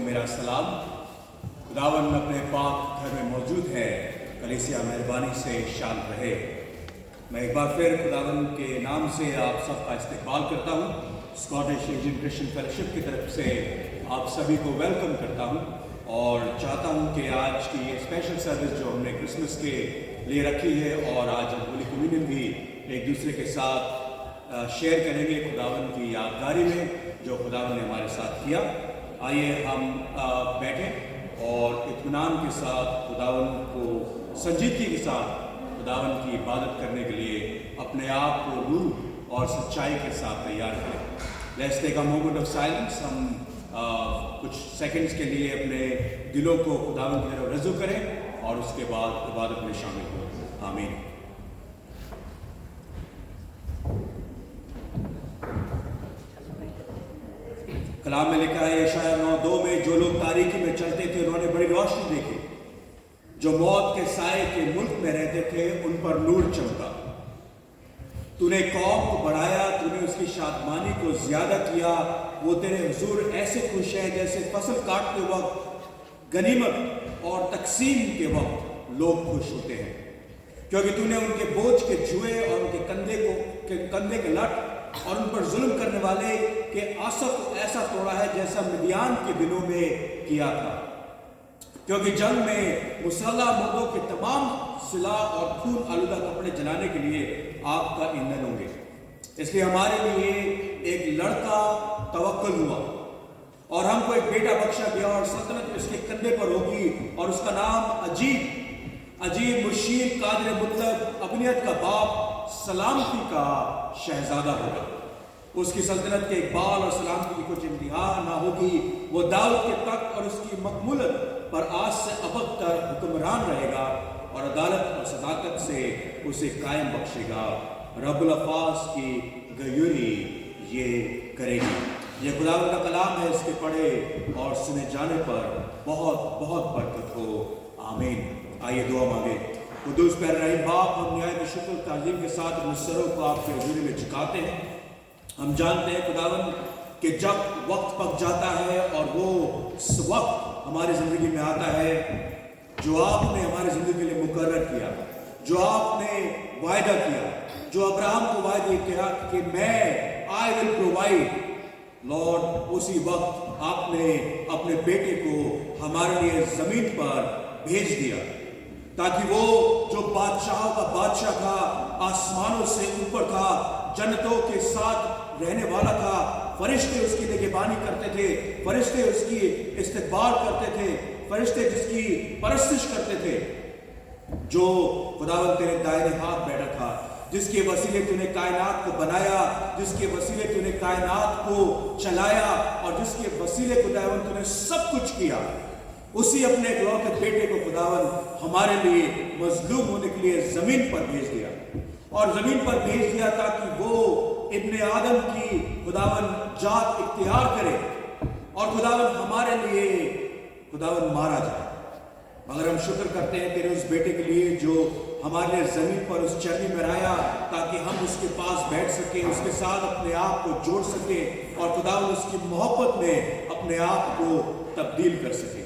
मेरा सलाम। खुदावन अपने पाक घर में मौजूद है, कलीसिया मेहरबानी से शांत रहे। मैं एक बार फिर खुदावन के नाम से आप सबका इस्तकबाल करता हूँ। स्कॉटिश एशियन क्रिश्चियन फेलोशिप की तरफ से आप सभी को वेलकम करता हूँ और चाहता हूँ कि आज की ये स्पेशल सर्विस जो हमने क्रिसमस के लिए रखी है और आज हम होली कम्युनियन भी एक दूसरे के साथ शेयर करेंगे खुदावन की यादगारी में जो खुदावन ने हमारे साथ किया। आइए हम बैठें और इत्मीनान के साथ खुदावन को संजीदगी के साथ खुदावन की इबादत करने के लिए अपने आप को रूह और सच्चाई के साथ तैयार करें। Let's take a moment of silence. हम कुछ सेकंड्स के लिए अपने दिलों को खुदावन की तरफ रजू करें और उसके बाद इबादत में शामिल हों। आमीन। कलाम में लिखा है यशायाह 9:2 में, जो लोग तारीकी में चलते थे उन्होंने बड़ी रोशनी देखी, जो मौत के साए के मुल्क में रहते थे उन पर नूर चमका। तूने कौम को बढ़ाया, तूने उसकी शादमानी को ज्यादा किया। वो तेरे हुजूर ऐसे खुश है जैसे फसल काटते वक्त गनीमत और तकसीम के वक्त लोग खुश होते हैं, क्योंकि तूने उनके बोझ के जुए और उनके कंधे के लट और उन पर जुल्म करने वाले के आसर को ऐसा तोड़ा है जैसा मिदियान के दिनों में किया था। क्योंकि जंग में मुसल्लह मुर्दों के तमाम सिलाह और खून आलूदा कपड़े जलाने के लिए आग का ईंधन होंगे। इसलिए हमारे लिए एक लड़का तवक्कुल हुआ और हमको एक बेटा बख्शा गया और सल्तनत उसके कंधे पर होगी और उसका नाम अजीब मुशीर कादिर मुतलब अबनियत का बाप सलामती का शहजादा होगा। उसकी सल्तनत के इकबाल और सलामती की कुछ इंतहा ना होगी। वो दाऊद के तख्त और उसकी मकमुलत पर आज से अबद तक हुक्मरान रहेगा और अदालत और सदाकत से उसे कायम बख्शेगा। रब्बुल अफ़ास की गयूरी ये करेगी। ये खुदावंद का कलाम है, इसके पढ़े और सुने जाने पर बहुत बहुत बरकत हो। आमीन। आइए दुआ मांगे। कुदूस पैर रहीम बाप, हम न्याय की शुक्र ताज़ीम के साथ अपने सरों को आपके हुजूर में झुकाते हैं। हम जानते हैं खुदावन कि जब वक्त पक जाता है और वो वक्त हमारी ज़िंदगी में आता है जो आपने हमारी ज़िंदगी के लिए मुकर्रर किया, जो आपने वायदा किया, जो अब्राहम को वायदा किया कि मैं आई विल प्रोवाइड लॉर्ड, उसी वक्त आपने अपने बेटे को हमारे लिए ज़मीन पर भेज दिया ताकि वो जो बादशाहों का बादशाह था, आसमानों से ऊपर था, जन्नतों के साथ रहने वाला था, फरिश्ते उसकी निगहबानी करते थे, फरिश्ते उसकी इस्तकबाल करते थे, फरिश्ते जिसकी परस्तिश करते थे, जो खुदावन तेरे दाहिने हाथ बैठा था, जिसके वसीले तूने कायनात को बनाया, जिसके वसीले तूने कायनात को चलाया और जिसके वसीले खुदावन तूने सब कुछ किया, उसी अपने इकलौते बेटे को खुदावन हमारे लिए मजलूम होने के लिए जमीन पर भेज दिया और जमीन पर भेज दिया ताकि वो इब्ने आदम की खुदावन जात इख्तियार करे और खुदावन हमारे लिए खुदावन मारा जाए। मगर हम शुक्र करते हैं तेरे उस बेटे के लिए जो हमारे लिए जमीन पर उस चरनी में आया ताकि हम उसके पास बैठ सके, उसके साथ अपने आप को जोड़ सके और खुदावन उसकी मोहब्बत में अपने आप को तब्दील कर सके।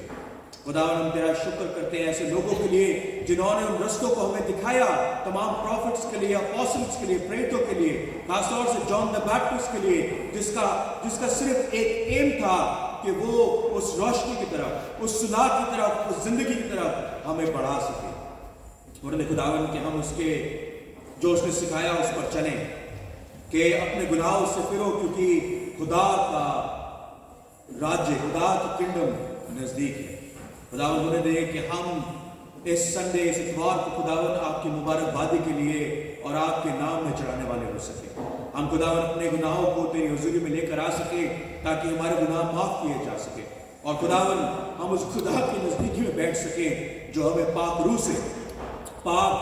खुदावन हम तेरा शुक्र करते हैं ऐसे लोगों के लिए जिन्होंने उन रस्तों को हमें दिखाया, तमाम प्रॉफिट्स के लिए, अपॉस्टल्स के लिए, प्रेरितों के लिए, खासतौर से जॉन द बैप्टिस्ट के लिए, जिसका सिर्फ एक एम था कि वो उस रोशनी की तरफ, उस सुलाह की तरफ, उस जिंदगी की तरफ हमें बढ़ा सके। और खुदावन के हम उसके जो उसने सिखाया उस पर चलें कि अपने गुनाहों से फिरो, क्योंकि खुदा का राज्य, खुदा की किंगडम नजदीक है। खुदावन उन्हें दे कि हम इस संडे, इस इतवार को खुदावन आपकी मुबारकबादी के लिए और आपके नाम में चढ़ाने वाले हो सके। हम खुदावन अपने गुनाहों को तेरी हुजूरी में लेकर आ सके ताकि हमारे गुनाह माफ किए जा सके और खुदावन हम उस खुदा की नजदीकी में बैठ सके जो हमें पाक रूह से, पाक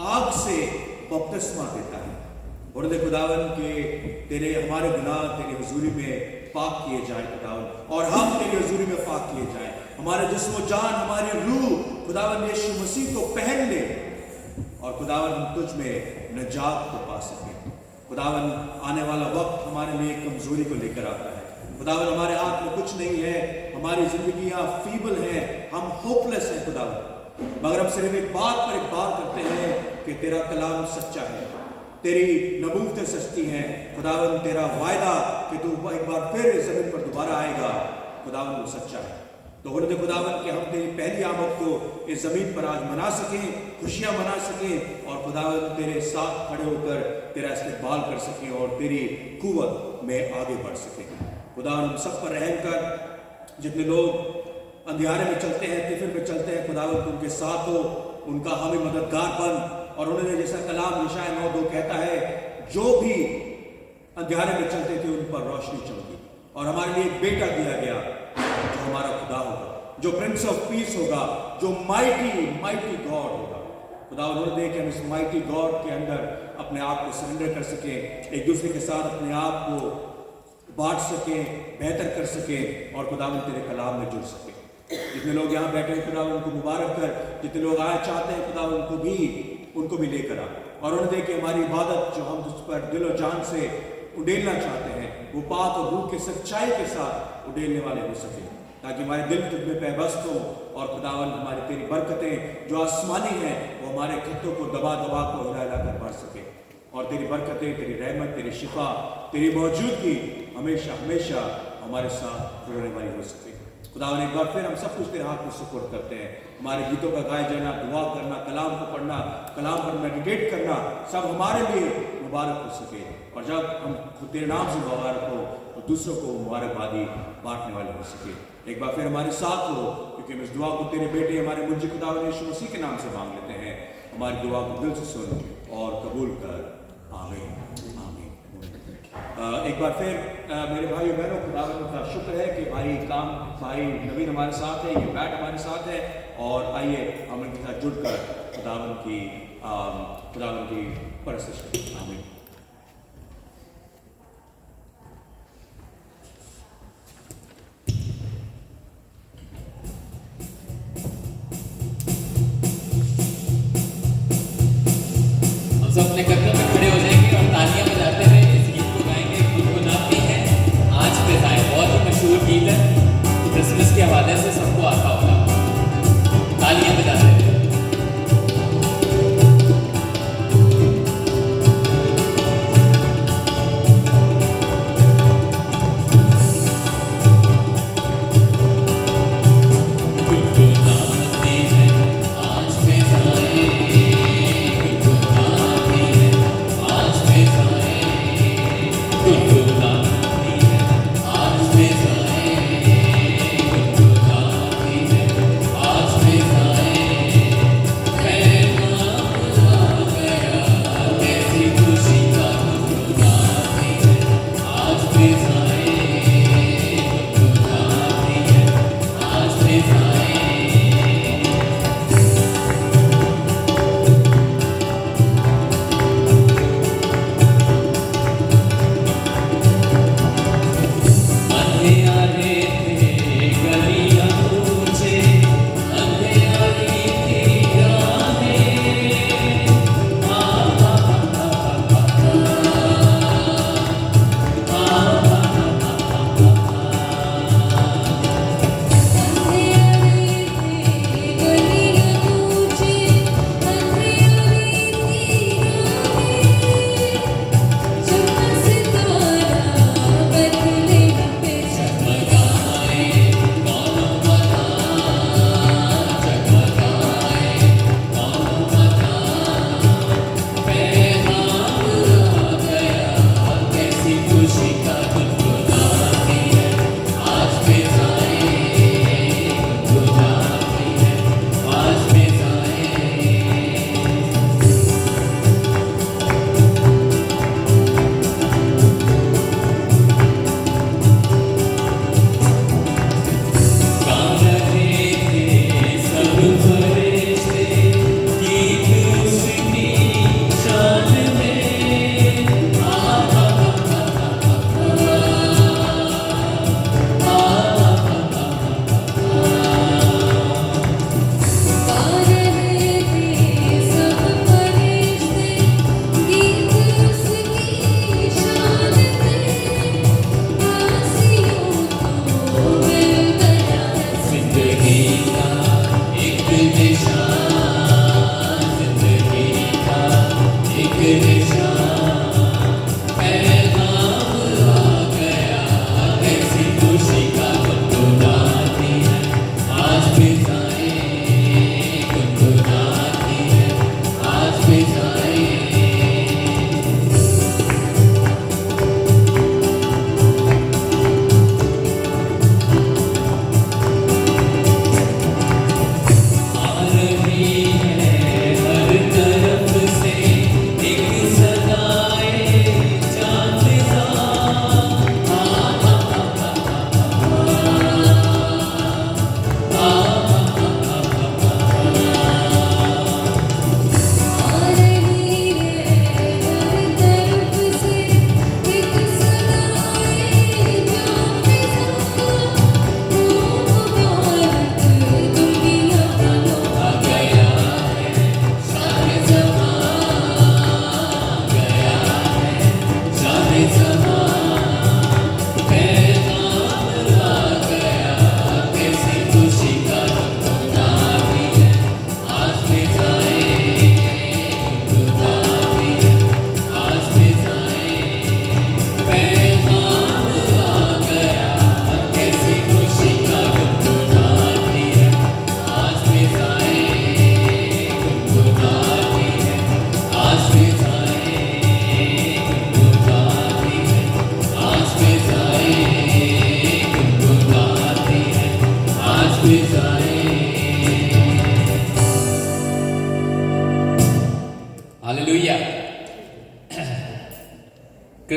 आग से बपतिस्मा देता है। और दे खुदावन के तेरे हमारे गुनाह तेरी हुजूरी में पाक किए जाए खुदावन, और हम तेरी हुजूरी में पाक किए जाए। हमारे जिस्म जान, हमारी रूह खुदावन यीशु मसीह को पहन ले और खुदावन हम तुझ में नजात को पा सके। खुदावन आने वाला वक्त हमारे लिए कमजोरी को लेकर आता है, खुदावन हमारे हाथ में कुछ नहीं है, हमारी जिंदगियां फीबल हैं, हम होपलेस हैं खुदावन, मगर हम सिर्फ एक बात पर एक बात करते हैं कि तेरा कलाम सच्चा है, तेरी नबूवतें सच्ची हैं खुदावन, तेरा वायदा कि तू एक बार फिर इस जमीन पर दोबारा आएगा खुदावन वो सच्चा है। तो होने दे खुदावन कि हम तेरी पहली आमद को इस जमीन पर आज मना सकें, खुशियां मना सकें और खुदावन तेरे साथ खड़े होकर तेरा इस्तेमाल कर सकें और तेरी कुव्वत में आगे बढ़ सकें। खुदावन हम सब पर रहम कर, जितने लोग अंधियारे में चलते हैं, तिफिर में चलते हैं खुदावन तू उनके साथ हो, उनका हमें मददगार बन। और उन्होंने जैसा कलाम यशायाह 9:2 कहता है, जो भी अंधियारे में चलते थे उन पर रोशनी चमकी, और हमारे लिए एक बेटा दिया गया जो हमारा खुदा होगा, जो प्रिंस ऑफ पीस होगा, जो माइटी गॉड होगा। खुदा उन्होंने दे कि हम इस माइटी गॉड के अंदर अपने आप को सरेंडर कर सकें, एक दूसरे के साथ अपने आप को बांट सकें, बेहतर कर सकें और खुदावन तेरे कलाम में जुड़ सकें। जितने लोग यहाँ बैठे हैं खुदा उनको मुबारक कर, जितने लोग आए चाहते हैं खुदा उनको भी लेकर आ, और उन्हें दे कि हमारी इबादत जो हम तुझ पर दिल और जान से उडेलना चाहते हैं वो पाक और रूह के सच्चाई के साथ उडेलने वाले हो सके, ताकि हमारे दिल तुझ में पैबस्त हो और खुदावन हमारी तेरी बरकतें जो आसमानी हैं वो हमारे खत्तों को दबा दबा को हिला हिला कर बढ़ सके, और तेरी बरकतें, तेरी रहमत, तेरी शिफा, तेरी मौजूदगी हमेशा हमेशा हमारे साथ रहने वाली हो सके। खुदावन एक बार फिर हम सब कुछ तेरे हाथ में सुपुर्द करते हैं, हमारे गीतों का गाया जाना, दुआ करना, कलाम को पढ़ना, कलाम पर मेडिटेट करना, सब हमारे लिए मुबारक हो सके, और जब हम खुद तेरे नाम से मुबारक हो तो दूसरों को मुबारकबादी बांटने वाले हो सके। एक बार फिर हमारे साथ हो, क्योंकि हम इस दुआ को तेरे बेटे हमारे मुंजी खुदावन यीशु मसीह के नाम से मांग लेते हैं। हमारी दुआ को दिल से सुन और कबूल कर, आमीन आमीन। एक बार फिर मेरे भाई बहनों खुदावन का शुक्र है कि भाई नवीन हमारे साथ है, ये बैट हमारे साथ है, और आइए हम इनके साथ जुड़कर खुदावन की परस्तिश करें। आमीन। हम सब अपने कदमों में खड़े हो जाएंगे और तालियां बजाते हुए इस गीत को गाएंगे। गीत को नाम दी है आज पे आए, बहुत ही मशहूर गीत है, क्रिसमस के हवाले से सबको आता होगा। तालियां बजाते हुए आज में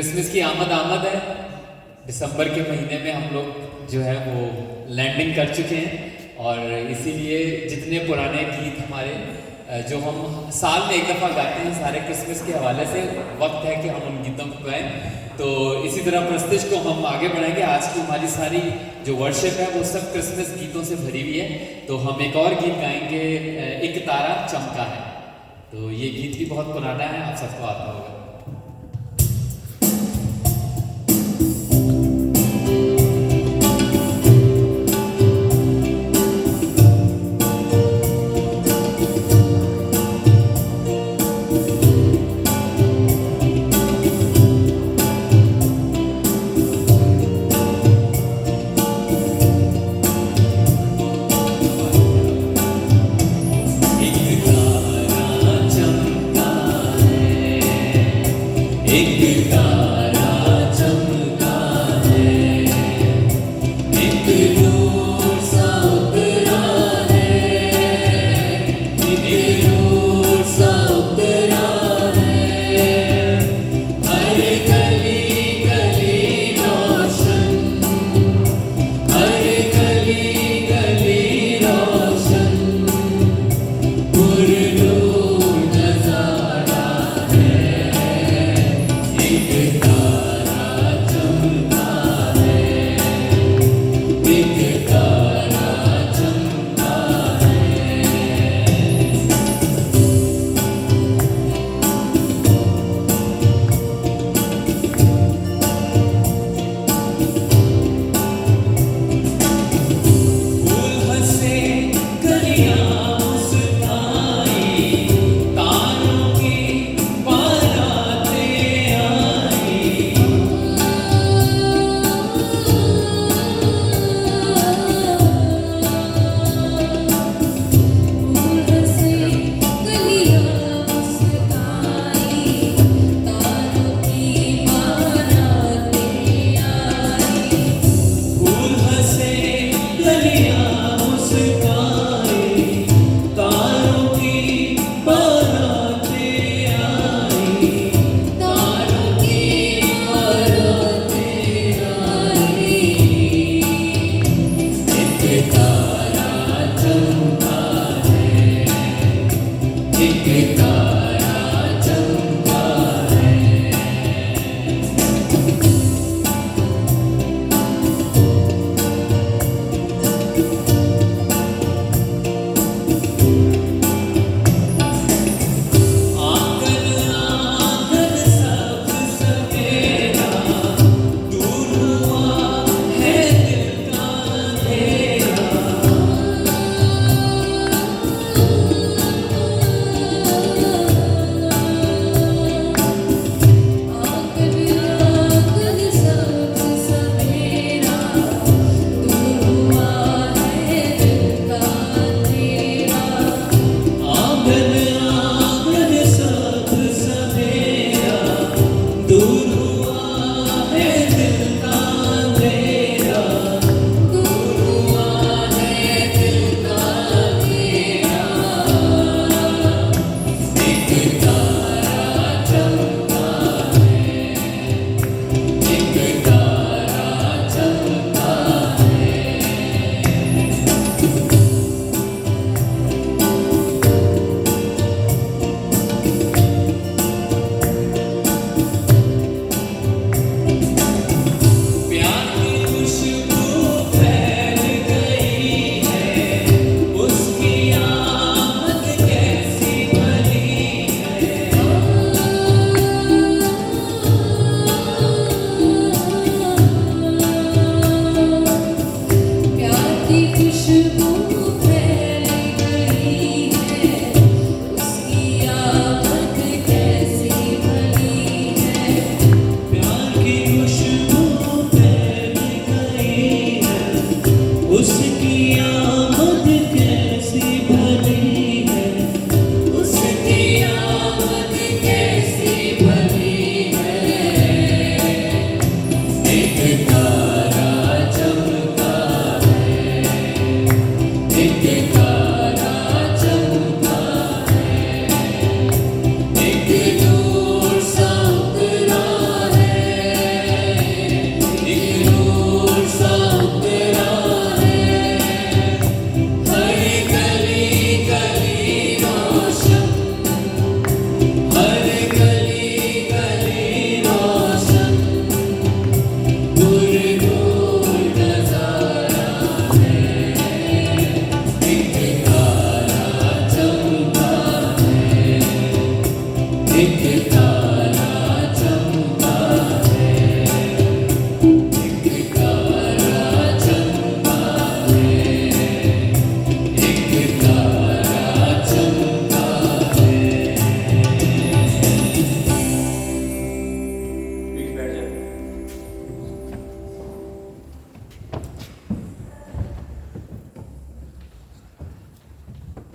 क्रिसमस की आमद आमद है। दिसंबर के महीने में हम लोग जो है वो लैंडिंग कर चुके हैं और इसीलिए जितने पुराने गीत हमारे जो हम साल में एक दफ़ा गाते हैं सारे क्रिसमस के हवाले से, वक्त है कि हम उन गीतों को गाएं। तो इसी तरह प्रस्तुति को हम आगे बढ़ाएंगे। आज की हमारी सारी जो वर्शिप है वो सब क्रिसमस गीतों से भरी हुई है। तो हम एक और गीत गाएंगे, एक तारा चमका है। तो ये गीत भी बहुत पुराना है, आप सबको आता होगा।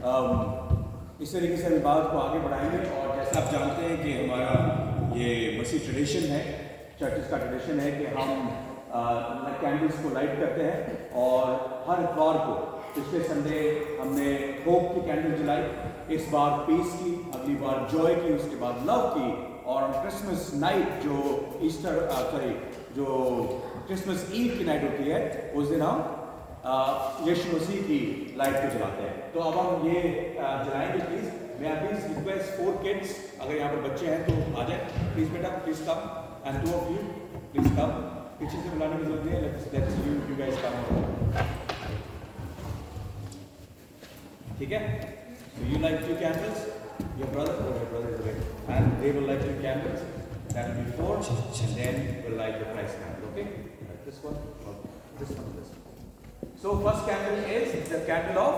इस तरीके से हम बात को आगे बढ़ाएंगे। और जैसा आप जानते हैं कि हमारा ये मसीह ट्रेडिशन है, चर्चिस का ट्रेडिशन है कि हम कैंडल्स को लाइट करते हैं। और हर इतवार को, पिछले संडे हमने होप की कैंडल जलाई, इस बार पीस की, अगली बार जॉय की, उसके बाद लव की, और क्रिसमस नाइट जो जो क्रिसमस ईव की नाइट होती है, उस दिन हम यीशु मसीह की लाइट को जलाते हैं। तो अब हम ये जलाएंगे। प्लीज मैं प्लीज रिक्वेस्ट 4 किड्स, अगर यहाँ पर बच्चे हैं तो आ जाए प्लीज बेटा, please come, and 2 of you please come. पीछे से बुलाने की जरूरत नहीं है, लेट्स यू गाइस कम। ठीक है? So you light 2 candles, your brother is away, and they will light 2 candles. That will be 4, and then we'll light the Christ candle. Okay? Like this one, or this one, this one. So first candle is the candle of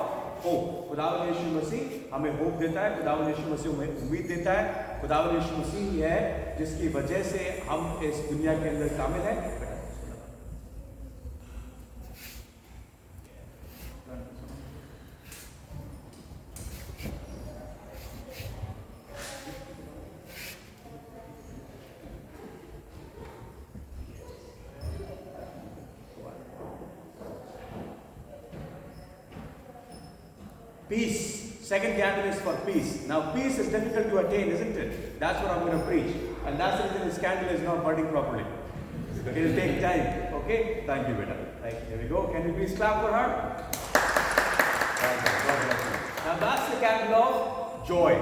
hope. खुदावंद यीशु मसीह हमें hope देता है, खुदावंद यीशु मसीह हमें उम्मीद देता है। खुदावंद यीशु मसीह ही है जिसकी वजह से हम इस दुनिया के अंदर शामिल हैं। Peace. Second candle is for peace. Now peace is difficult to attain, isn't it? That's what I'm going to preach. And that's the reason this candle is not burning properly. It will take time. Okay? Thank you, beta. Right, here we go. Can you please clap for her? Now that's the candle of joy.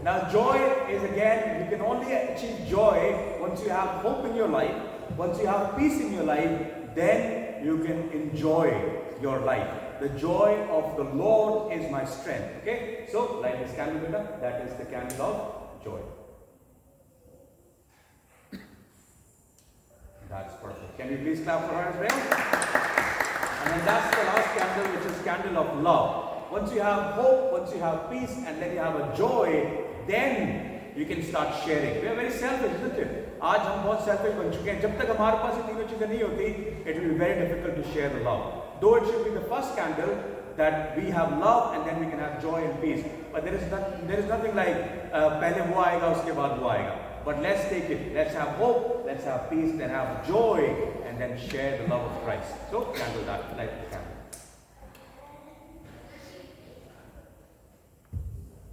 Now joy is, again, you can only achieve joy once you have hope in your life. Once you have peace in your life, then you can enjoy your life. The joy of the Lord is my strength. Okay? So, light this candle, beta. That is the candle of joy. That's perfect. Can you please clap for her as well? And then that's the last candle, which is candle of love. Once you have hope, once you have peace, and then you have a joy, then you can start sharing. We are very selfish, isn't it? आज हम बहुत selfish बन चुके हैं। जब तक हमारे पास ये तीनों चीजें नहीं होती, it will be very difficult to share the love. Though it should be the first candle that we have love and then we can have joy and peace. But there is nothing like पहले वो आएगा उसके बाद वो आएगा. But let's take it. Let's have hope. Let's have peace. Then have joy and then share the love of Christ. So candle that, light the candle.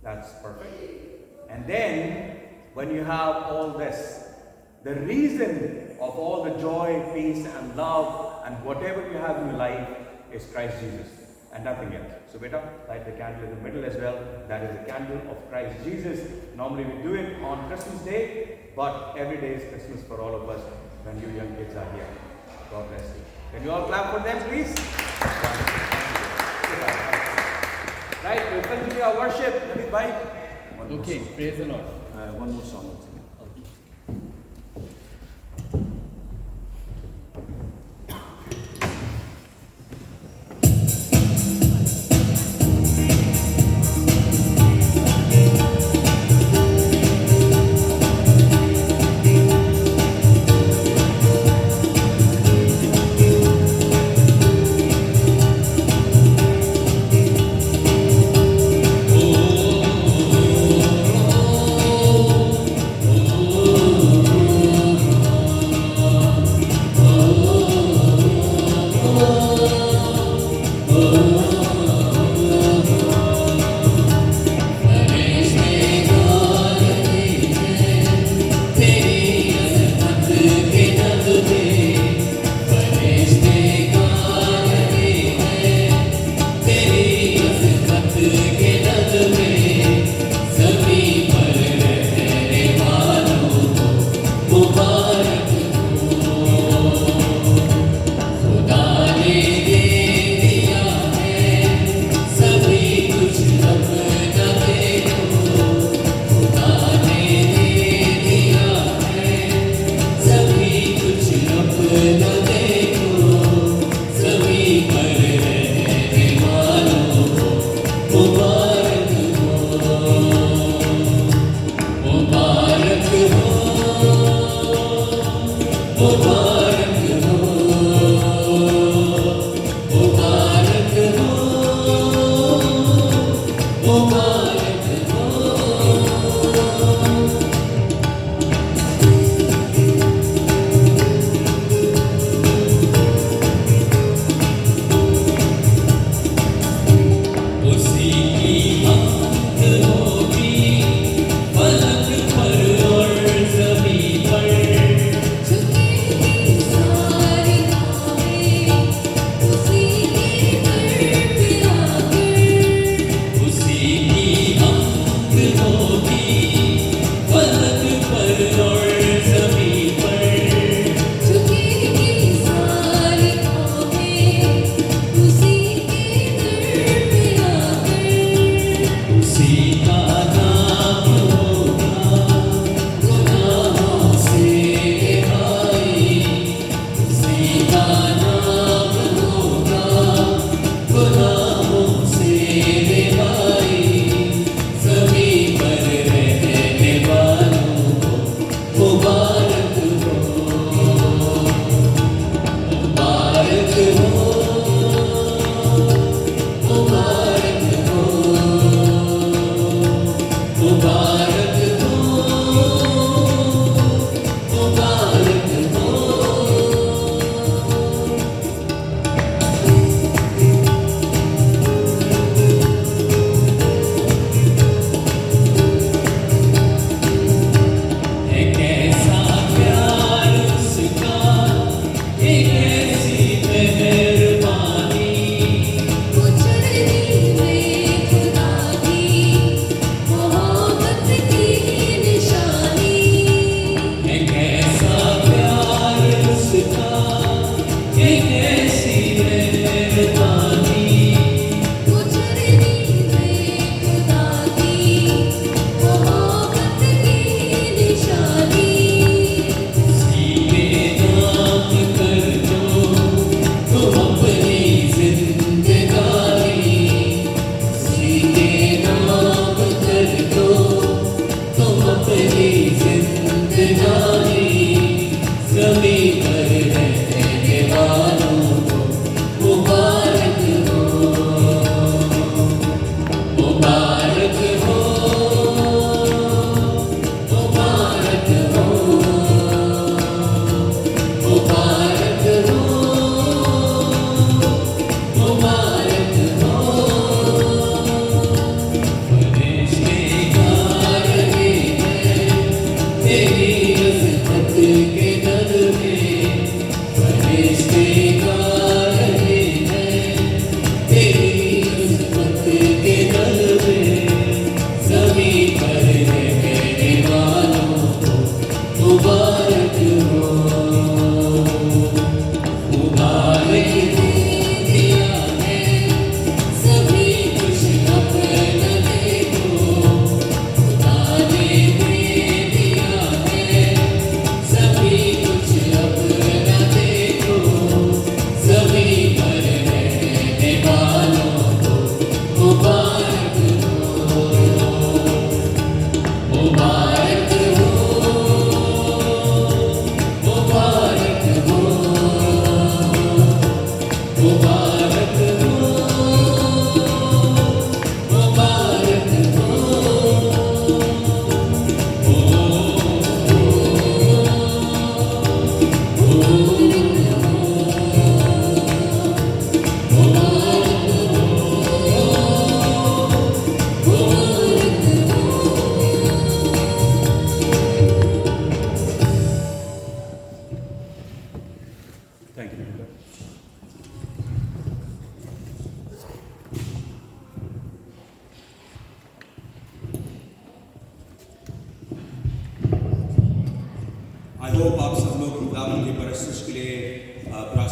That's perfect. And then when you have all this, the reason of all the joy, peace and love and whatever you have in your life is Christ Jesus and nothing else. So beta, light the candle in the middle as well. That is the candle of Christ Jesus. Normally we do it on Christmas Day, but every day is Christmas for all of us when you young kids are here. God bless you. Can you all clap for them, please? Right, we'll continue our worship. Naveed bhai. Okay, praise the Lord. One more song.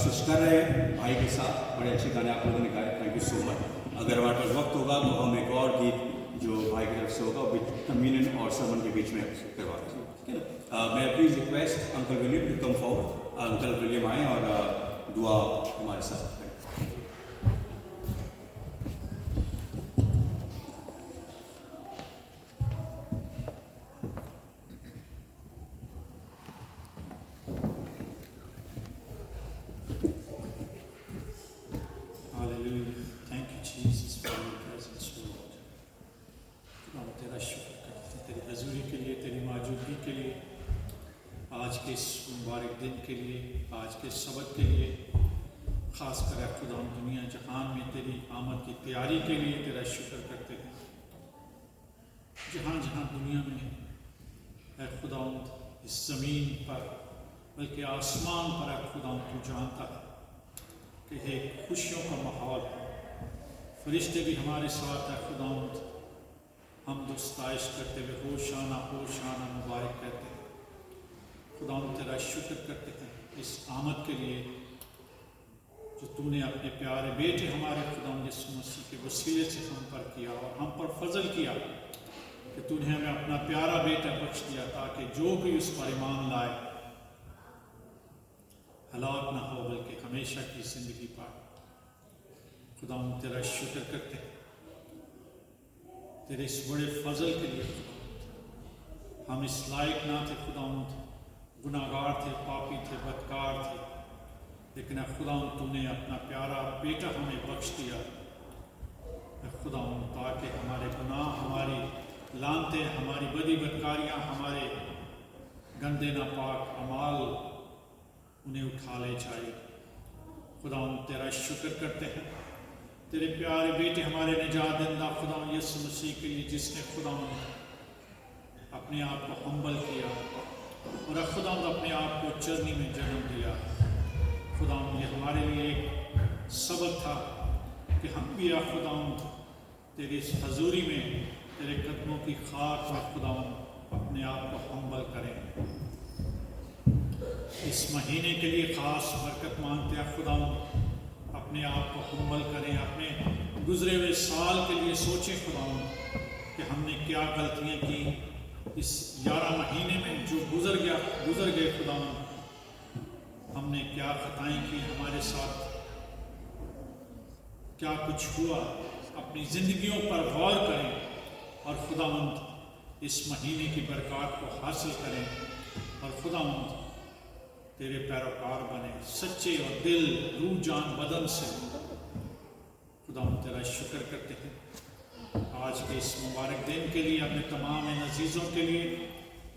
कोशिश कर रहे हैं भाई के साथ। बड़े अच्छे गाने आप लोगों ने गाए, थैंक यू सो मच। अगर हमारे पास वक्त होगा तो हम एक और गीत जो भाई की तरफ से होगा कम्युनियन और सरमन के बीच में करवाते हैं, ठीक है ना। मैं please request uncle William to come forward. Uncle William आए और दुआ हमारे साथ करें। Hallelujah. Thank you, Jesus, for your presence, Lord. खुदा तेरा शुक्र करते हैं तेरी हजूरी के लिए, तेरी मौजूदगी के लिए, आज के इस मुबारक दिन के लिए, आज के सबक के लिए, ख़ास कर खुदा दुनिया जहान में तेरी आमद की तैयारी के लिए तेरा शुक्र करते हैं। जहाँ जहाँ दुनिया में है खुदा इस ज़मीन पर बल्कि आसमान पर है खुदा तू जानता है कि एक खुशियों का माहौल है। फरिश्ते भी हमारे साथ है खुदा, हम दुस्ताइश करते हुए होशाना होशाना मुबारक कहते हैं। खुदा तेरा शुक्र करते हैं इस आमद के लिए जो तूने अपने प्यारे बेटे हमारे खुदा यीशु मसीह के वसीले से हम पर किया और हम पर फजल किया कि तूने हमें अपना प्यारा बेटा बख्श दिया ताकि जो भी उस पर ईमान लाए हलाक ना हो बल्कि हमेशा की जिंदगी पाए। खुदा तेरा शुक्र करते हैं तेरे इस बड़े फजल के लिए। हम इस लायक ना थे खुदा, गुनाहगार थे, पापी थे, बदकार थे, लेकिन खुदा तूने अपना प्यारा बेटा हमें बख्श दिया खुदा ताकि हमारे गुनाह, हमारी लानते, हमारी बदी बदकारियाँ, हमारे गंदे नापाक अमाल उन्हें उठा ले जाए। खुदा तेरा शुक्र करते हैं तेरे प्यारे बेटे हमारे निजात दिंदा खुदा यीशु मसीह के लिए जिसने खुदा अपने आप को हम्बल किया और खुदा अपने आप को चरनी में जन्म दिया। खुदा ये हमारे लिए एक सबक था कि हम भी खुदा तेरी इस हजूरी में तेरे कदमों की खाक में खुदा अपने आप को हम्बल करें। इस महीने के लिए ख़ास बरकत मांगते हैं खुदा, अपने आप को हम्बल करें। अपने गुजरे हुए साल के लिए सोचें खुदा कि हमने क्या गलतियाँ की इस 11 महीने में जो गुजर गए खुदा, हमने क्या खताएं की, हमारे साथ क्या कुछ हुआ। अपनी ज़िंदगियों पर गौर करें और खुदावंद इस महीने की बरकत को हासिल करें और खुदावंद तेरे पैरोकार बने सच्चे और दिल, रूह, जान, बदन से। खुदा तेरा शुक्र करते हैं आज के इस मुबारक दिन के लिए, अपने तमाम अज़ीज़ों के लिए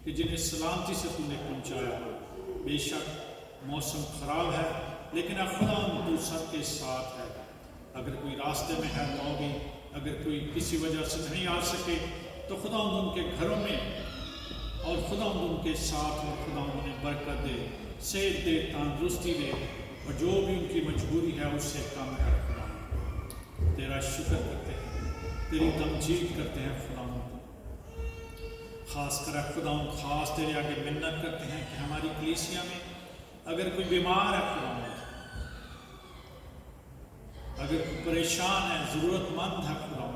कि जिन्हें सलामती से तूने पहुँचाया। बेशक मौसम ख़राब है लेकिन खुदा तू सबके साथ है। अगर कोई रास्ते में है तो भी, अगर कोई किसी वजह से नहीं आ सके तो खुदा उनके घरों में और खुदा उनके साथ और खुदा उन्हें बरकत दे, सेहत दे, तंदुरुस्ती दे और जो भी उनकी मजबूरी है उससे कम है। खुदा तेरा शुक्र करते हैं, तेरी तमजीद करते हैं खुदा। ख़ास कर खुदा ख़ास तेरे आगे मिन्नत करते हैं कि हमारी कलीसिया में अगर कोई बीमार है खुदा, अगर कोई परेशान है, ज़रूरतमंद है खुदा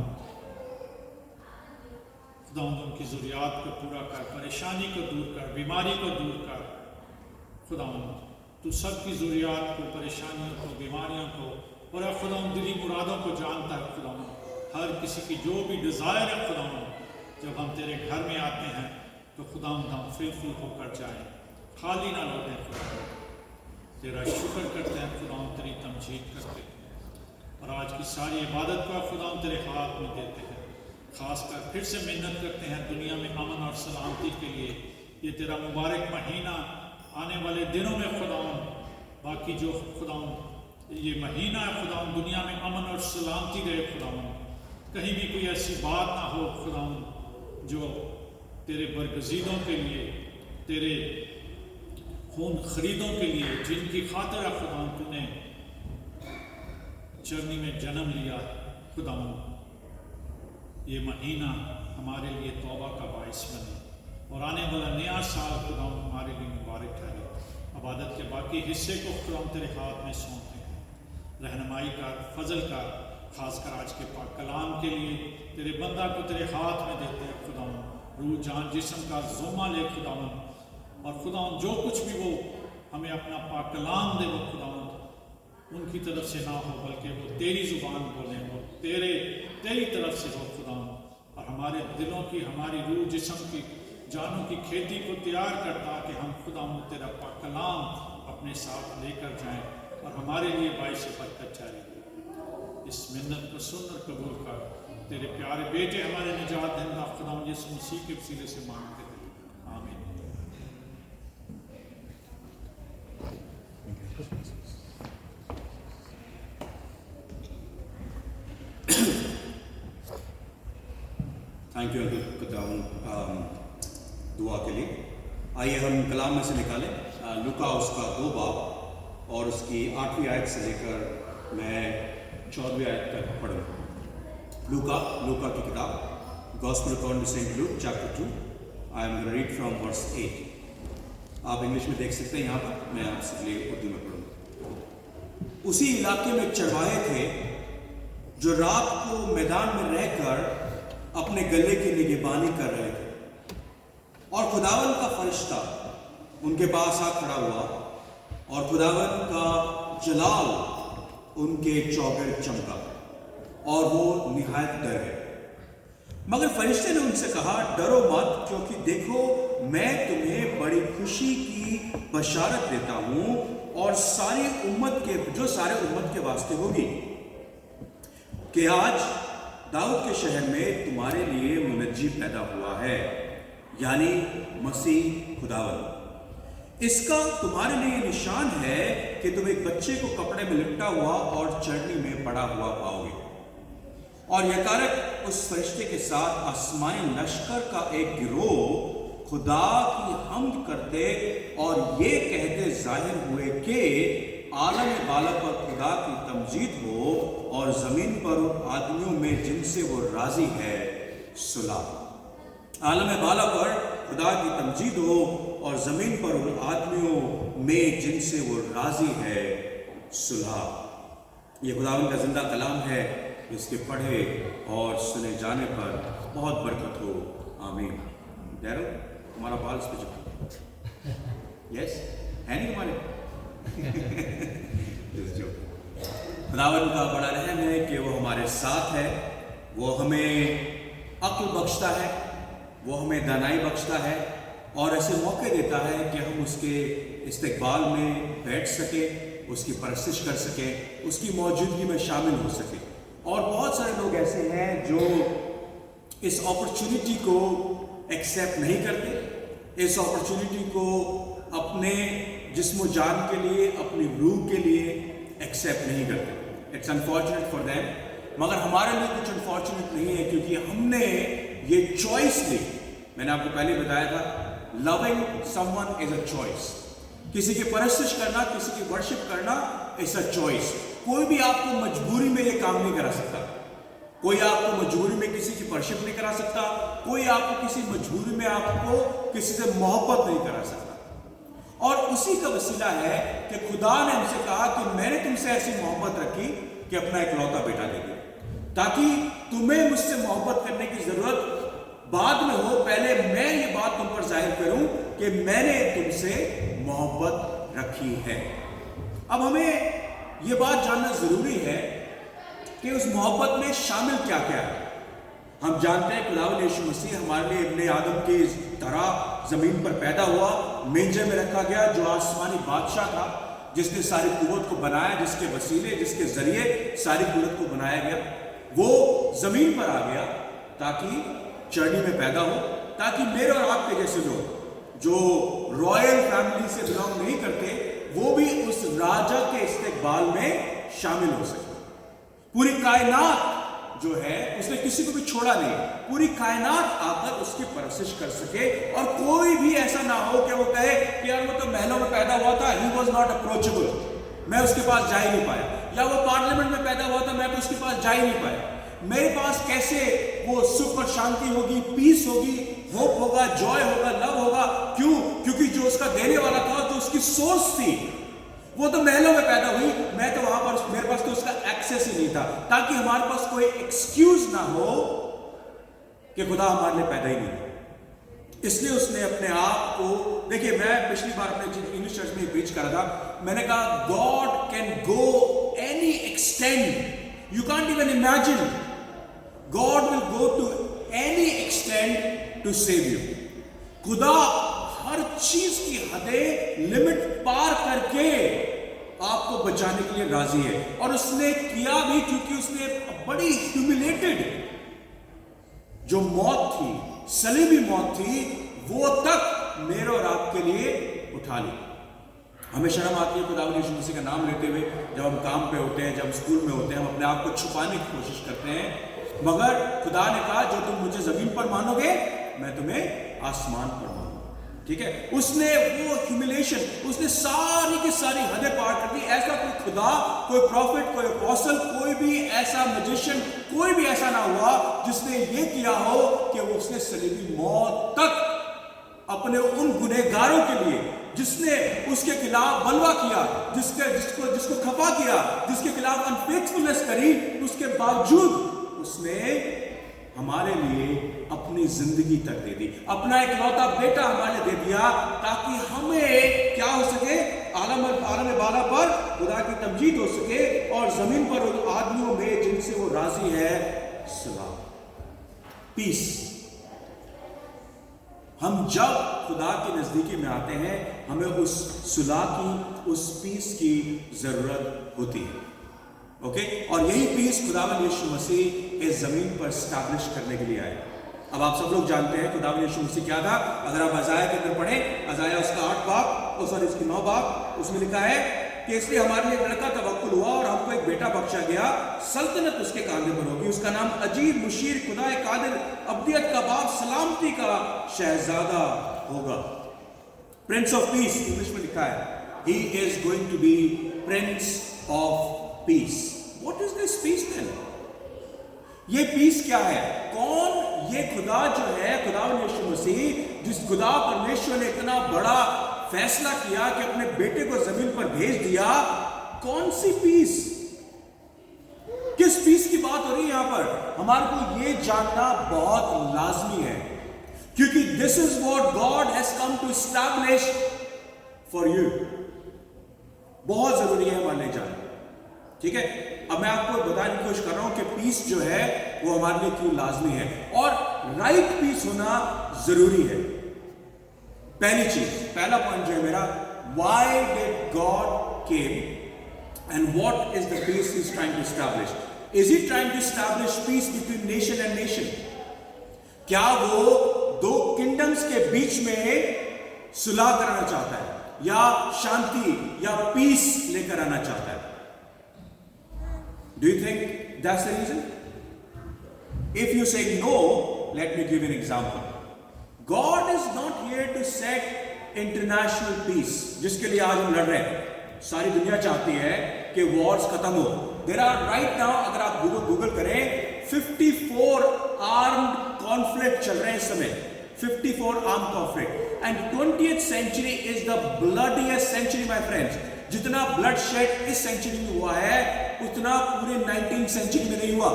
उनकी ज़रूरियात को पूरा कर, परेशानी को दूर कर, बीमारी को दूर कर। खुदा तू सबकी ज़रूरियात को, परेशानियों को, बीमारियों को और खुदा दिली मुरादों को जानता है। खुदा हर किसी की जो भी डिज़ायर है खुदा, जब हम तेरे घर में आते हैं तो खुदा हम फिलफुल होकर जाएँ, खाली ना लौटें। खुदा तेरा शुक्र करते हैं खुदा, तेरी तमजीद करते हैं और आज की सारी इबादत का खुदा तेरे हाथ में देते हैं। ख़ासकर फिर से मेहनत करते हैं दुनिया में अमन और सलामती के लिए। ये तेरा मुबारक महीना आने वाले दिनों में खुदा, बाकी जो खुदा ये महीना है खुदा, दुनिया में अमन और सलामती रहे खुदा। कहीं भी कोई ऐसी बात ना हो खुदा जो तेरे बरगज़ीदों के लिए, तेरे खून खरीदों के लिए, जिनकी खातिर खुदा तूने चरनी में जन्म लिया खुदा, ये महीना हमारे लिए तौबा का बाइस बने और आने वाला नया साल खुदा हमारे लिए मुबारक ठहरे। इबादत के बाकी हिस्से को खुदा हम तेरे हाथ में सौंपते हैं। रहनुमाई का, फजल का, खासकर आज के पाक कलाम के लिए तेरे बंदा को तेरे हाथ में देते हैं खुदा। रूह जान जिस्म का ज़ुम्मा ले खुदा, और खुदा जो कुछ भी वो हमें अपना पाक कलाम दे वो खुदा उनकी तरफ से ना हो, बल्कि वो तेरी ज़ुबान बोलें, वो तेरी तरफ से हो खुदा। और हमारे दिलों की, हमारी रूह जिस्म की, जानों की खेती को तैयार कर, ताकि हम खुदा तेरा पाक कलाम अपने साथ लेकर जाएं और हमारे लिए बाइस बरकत जारी हो। इस मिन्नत को सुन और कबूल कर। तेरे प्यारे बेटे हमारे निजात दहिंदा खुदा यीशु मसीह के वसीले से मांगते हैं, आमीन। थैंक यू अंकल दुआ के लिए। आइए हम कलाम में से निकालें लूका उसका 2 बाब और उसकी 8वीं आयत से लेकर मैं 14वीं आयत तक पढ़ूँ। लूका की किताब gospel according to saint Luke chapter 2। I am read from verse 8। आप इंग्लिश में देख सकते हैं यहाँ पर, मैं आपसे लिए उर्दू में पढ़ूँ। उसी इलाके में चरवाहे थे जो रात को मैदान में रहकर अपने गले की निगहबानी कर रहे थे, और खुदावन का फरिश्ता उनके पास आ खड़ा हुआ, और खुदावन का जलाल उनके चौगिर्द चमका, और वो निहायत डर गए। मगर फरिश्ते ने उनसे कहा, डरो मत, क्योंकि देखो मैं तुम्हें बड़ी खुशी की बशारत देता हूं, और सारी उम्मत के वास्ते होगी कि आज दाऊद के शहर में तुम्हारे लिए मुनज्जी पैदा हुआ है, यानी मसीह खुदावन। इसका तुम्हारे लिए निशान है कि तुम एक बच्चे को कपड़े में लिपटा हुआ और चरनी में पड़ा हुआ पाओगे। और यकारक उस फरिश्ते के साथ आसमानी लश्कर का एक गिरोह खुदा की हम्द करते और ये कहते जाहिर हुए कि आलम बाला पर खुदा की तमजीद हो, और जमीन पर उन आदमियों में जिनसे वो राजी है सुलह। आलम बाला पर खुदा की तमजीद हो, और जमीन पर उन आदमियों में जिनसे वो राजी है सुलह। ये खुदावन का जिंदा कलाम है, इसके पढ़े और सुने जाने पर बहुत बरकत हो, आमीन। डैरो तुम्हारा बाल इस पे चुका, यस है नहीं तुम्हारे? खुदावन का बड़ा रहम है कि वो हमारे साथ है, वो हमें अक्ल बख्शता है, वो हमें दानाई बख्शता है, और ऐसे मौके देता है कि हम उसके इस्तकबाल में बैठ सके, उसकी परस्तिश कर सके, उसकी मौजूदगी में शामिल हो सके। और बहुत सारे लोग ऐसे हैं जो इस अपॉर्चुनिटी को एक्सेप्ट नहीं करते, इस अपॉर्चुनिटी को अपने जिस्म जान के लिए, अपनी रूह के लिए एक्सेप्ट नहीं करते। It's unfortunate for them. मगर हमारे लिए कुछ अनफॉर्चुनेट नहीं है, क्योंकि हमने ये चॉइस ली। मैंने आपको पहले बताया था, loving someone is a choice. किसी की परस्तिश करना, किसी की वर्शिप करना इज अ चॉइस। कोई भी आपको मजबूरी में ये काम नहीं करा सकता। कोई आपको मजबूरी में किसी की वर्शिप नहीं करा सकता, कोई आपको किसी मजबूरी में आपको किसी से मोहब्बत नहीं करा सकता। और उसी का वसीला है कि खुदा ने हमसे कहा कि मैंने तुमसे ऐसी मोहब्बत रखी कि अपना इकलौता बेटा दे दिया, ताकि तुम्हें मुझसे मोहब्बत करने की जरूरत बाद में हो, पहले मैं ये बात तुम पर जाहिर करूं कि मैंने तुमसे मोहब्बत रखी है। अब हमें ये बात जानना जरूरी है कि उस मोहब्बत में शामिल क्या क्या है। हम जानते हैं खुदावंद यीशु मसीह हमारे लिए इब्ने आदम की तरह जमीन पर पैदा हुआ, मेंजे में रखा गया, जो आसमानी बादशाह था, जिसने सारी कुव्वत को बनाया, जिसके वसीले, जिसके जरिए सारी कुव्वत को बनाया गया, वो जमीन पर आ गया ताकि चरनी में पैदा हो, ताकि मेरे और आपके जैसे लोग जो रॉयल फैमिली से बिलोंग नहीं करते, वो भी उस राजा के इस्तेकबाल में शामिल हो सके। पूरी कायनात जो है उसने किसी को भी छोड़ा नहीं, पूरी कायनात आकर उसकी परस्तिश कर सके, और कोई भी ऐसा ना हो कि वो कहे कि यार वो तो महलों में पैदा हुआ था, ही वॉज नॉट अप्रोचेबल, मैं उसके पास जा ही नहीं पाया, या वो पार्लियामेंट में पैदा हुआ था, मैं तो उसके पास जा ही नहीं पाया। मेरे पास कैसे वो सुख और शांति होगी, पीस होगी, होप होगा, जॉय होगा, लव होगा? क्यों? क्योंकि जो उसका देने वाला था, जो उसकी सोर्स थी, वो तो महलों में पैदा हुई, मैं तो वहां पर, मेरे पास तो उसका एक्सेस ही नहीं था, ताकि हमारे पास कोई एक्सक्यूज ना हो कि खुदा हमारे लिए पैदा ही नहीं। इसलिए उसने अपने आप को, देखिए मैं पिछली बार अपने इंग्लिश चर्च में प्रीच कर रहा था, मैंने कहा God can go any extend, you can't even imagine, God will go to any extend to save you. खुदा हर चीज की हदें, लिमिट पार करके आपको बचाने के लिए राजी है, और उसने किया भी, क्योंकि उसने बड़ी ह्यूमिलेटेड जो मौत थी, सलीबी मौत थी, वो तक मेरे और आपके लिए उठा ली। हमें शर्म आती है खुदावंद यीशु मसीह का नाम लेते हुए, जब हम काम पे होते हैं, जब स्कूल में होते हैं, हम अपने आप को छुपाने की कोशिश करते हैं, मगर खुदा ने कहा जो तुम मुझे जमीन पर मानोगे, मैं तुम्हें आसमान पर मानूंगा। ठीक है, उसने वो ह्यूमिलेशन, उसने सारी की सारी हदें पार कर दी। ऐसा कोई खुदा, कोई प्रॉफिट, कोई अपोस्टल, कोई भी ऐसा मैजिशियन, कोई भी ऐसा ना हुआ जिसने ये किया हो कि वो उसने सलीबी मौत तक अपने उन गुनहगारों के लिए, जिसने उसके खिलाफ बलवा किया, जिसको खफा किया, जिसके खिलाफ अनफेथफुलनेस करी, उसके बावजूद उसने हमारे लिए अपनी जिंदगी तक दे दी, अपना इकलौता बेटा हमारे लिए दे दिया, ताकि हमें क्या हो सके, आलम बाला पर खुदा की तमजीद हो सके, और जमीन पर उन आदमियों में जिनसे वो राजी है, सुलह, पीस। हम जब खुदा के नजदीकी में आते हैं, हमें उस सुलह की, उस पीस की जरूरत होती है। ओके, और यही पीस खुदावंद यीशु मसीह इस जमीन पर स्टैब्लिश करने के लिए आए। अब आप सब लोग जानते हैं खुदावंद यीशु मसीह क्या था। अगर आप अजाया के अंदर पढ़ें, अजाया उसका 8 बाब, इसकी 9 बाब, उसमें लिखा है कि इसलिए हमारे लिए एक लड़का तवक्कुल हुआ और हमको एक बेटा बख्शा गया, सल्तनत उसके कांधे पर होगी, उसका नाम अजीब, मुशीर, खुदा कादिर, अब्दियत का बाप, सलामती का शहजादा होगा। प्रिंस ऑफ पीस इंग्लिश में लिखा है, he is going to be prince of peace. What is this peace then? ये पीस क्या है? कौन ये खुदा जो है, खुदावंद यीशु मसीह, जिस खुदा परमेश्वर ने इतना बड़ा फैसला किया कि अपने बेटे को जमीन पर भेज दिया, कौन सी पीस, किस पीस की बात हो रही है यहां पर? हमारे को ये जानना बहुत लाजमी है, क्योंकि this is what God has come to establish for you. बहुत जरूरी है हमारे लिए जानना। ठीक है, अब मैं आपको बताने की कोशिश कर रहा हूं कि पीस जो है वो हमारे लिए क्यों लाजमी है, और राइट पीस होना जरूरी है। पहली चीज, पहला पॉइंट जो है मेरा, why did God came and what is the peace he is trying to establish? Is he trying to establish peace between nation and nation? क्या वो दो किंगडम्स के बीच में सुलह कराना चाहता है, या शांति या पीस लेकर आना चाहता है? Do you think that's the reason? If you say no, let me give you an example. God is not here to set international peace, जिसके लिए आज हम लड़ रहे हैं। सारी दुनिया चाहती है कि वॉर्स खत्म हो। There are right now, अगर आप गूगल करें, 54 armed conflict चल रहे हैं इस समय, 54 armed conflict, and 20th century is the bloodiest century, my friends. जितना ब्लड शेड इस सेंचुरी में हुआ है, उतना पूरे 19th सेंचुरी में नहीं हुआ।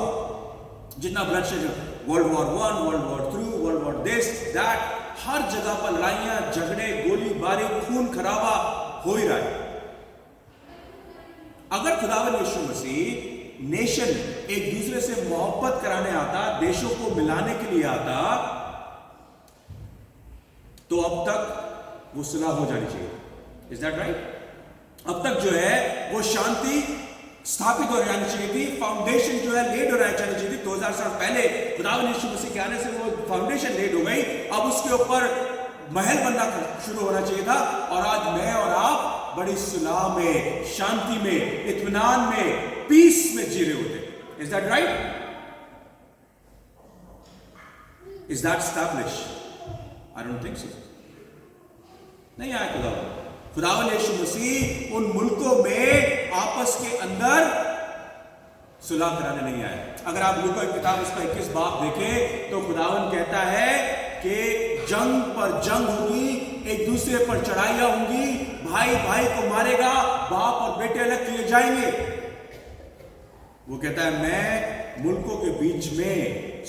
जितना bloodshed, world war 1, world war 2, world war this that, हर जगह पर लड़ाइयां, झगड़े, गोलीबारी, खून खराबा हो ही रहा है। अगर खुदावंद यीशु मसीह नेशन एक दूसरे से मोहब्बत कराने आता, देशों को मिलाने के लिए आता, तो अब तक वो सुलह हो जानी चाहिए। Is that right? अब तक जो है वो शांति स्थापित हो जानी चाहिए थी, फाउंडेशन जो है लेड हो जानी चाहिए थी। 2000 साल पहले खुदावंद यीशु मसीह के आने से वो फाउंडेशन लेड हो गई, अब उसके ऊपर महल बनना शुरू होना चाहिए था, और आज मैं और आप बड़ी सुलह में, शांति में, इत्मीनान में, पीस में जी रहे होते। Is that right? Is that establish? I don't think so. नहीं आया खुदावंद यीशु मसीह उन मुल्कों में आपस के अंदर सुलह कराने नहीं आया। अगर आप लूका की किताब उसका 21 बाब देखें तो खुदावन कहता है कि जंग पर जंग होगी, एक दूसरे पर चढ़ाइयां होंगी, भाई भाई को मारेगा, बाप और बेटे अलग किए जाएंगे। वो कहता है मैं मुल्कों के बीच में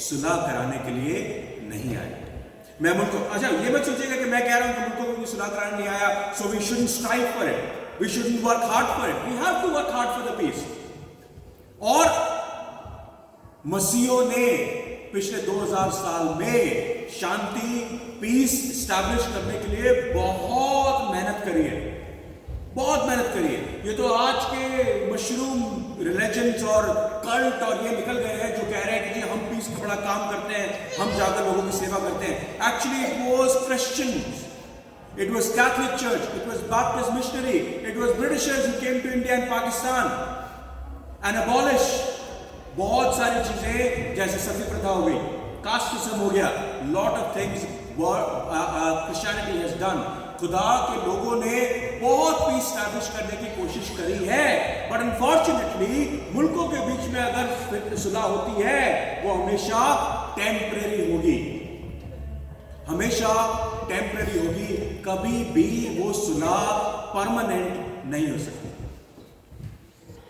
सुलह कराने के लिए नहीं आया। मैं मुल्कों, अच्छा ये मत सोचिएगा कि मैं कह रहा हूं कि मुल्कों को सुलह कराने नहीं आया, so we shouldn't strive for it, we shouldn't work hard for it, we have to work hard for the peace. और मसीहों ने पिछले 2000 साल में शांति, पीस स्टैब्लिश करने के लिए बहुत मेहनत करी है, बहुत मेहनत करी है। ये तो आज के मशरूम रिलीजन्स और कल्ट और ये निकल गए हैं जो कह रहे हैं कि जी हम पीस का बड़ा काम करते हैं, हम जाकर लोगों की सेवा करते हैं। Actually it was Christians, it was Catholic Church, it was Baptist missionary, it was Britishers who came to India and Pakistan and abolish बहुत सारी चीजें, जैसे सती प्रथा हो गई, कास्टिज्म हो गया, lot of things Christianity has done। खुदा के लोगों ने बहुत पीस स्टैब्लिश करने की कोशिश करी है, बट अनफॉर्चुनेटली मुल्कों के बीच में अगर सुलह होती है वो हमेशा टेम्परेरी होगी, हमेशा टेम्परेरी होगी, कभी भी वो सुलह परमानेंट नहीं हो सकती।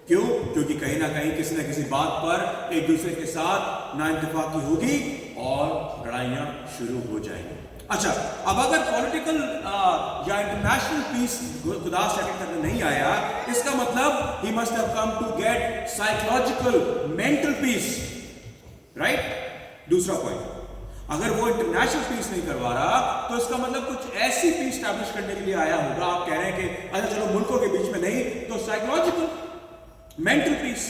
क्यों? क्योंकि कहीं ना कहीं किसी न किसी बात पर एक दूसरे के साथ नाइंतफाकी होगी और लड़ाइयां शुरू हो जाएंगी। अच्छा, अब अगर पॉलिटिकल या इंटरनेशनल पीस खुदा सेटल करने नहीं आया, इसका मतलब he must have come to get psychological mental peace, right? दूसरा पॉइंट, अगर वो इंटरनेशनल पीस नहीं करवा रहा तो इसका मतलब कुछ ऐसी पीस स्टैब्लिश करने के लिए आया होगा। आप कह रहे हैं कि अच्छा चलो मुल्कों के बीच में नहीं तो साइकोलॉजिकल मेंटल पीस,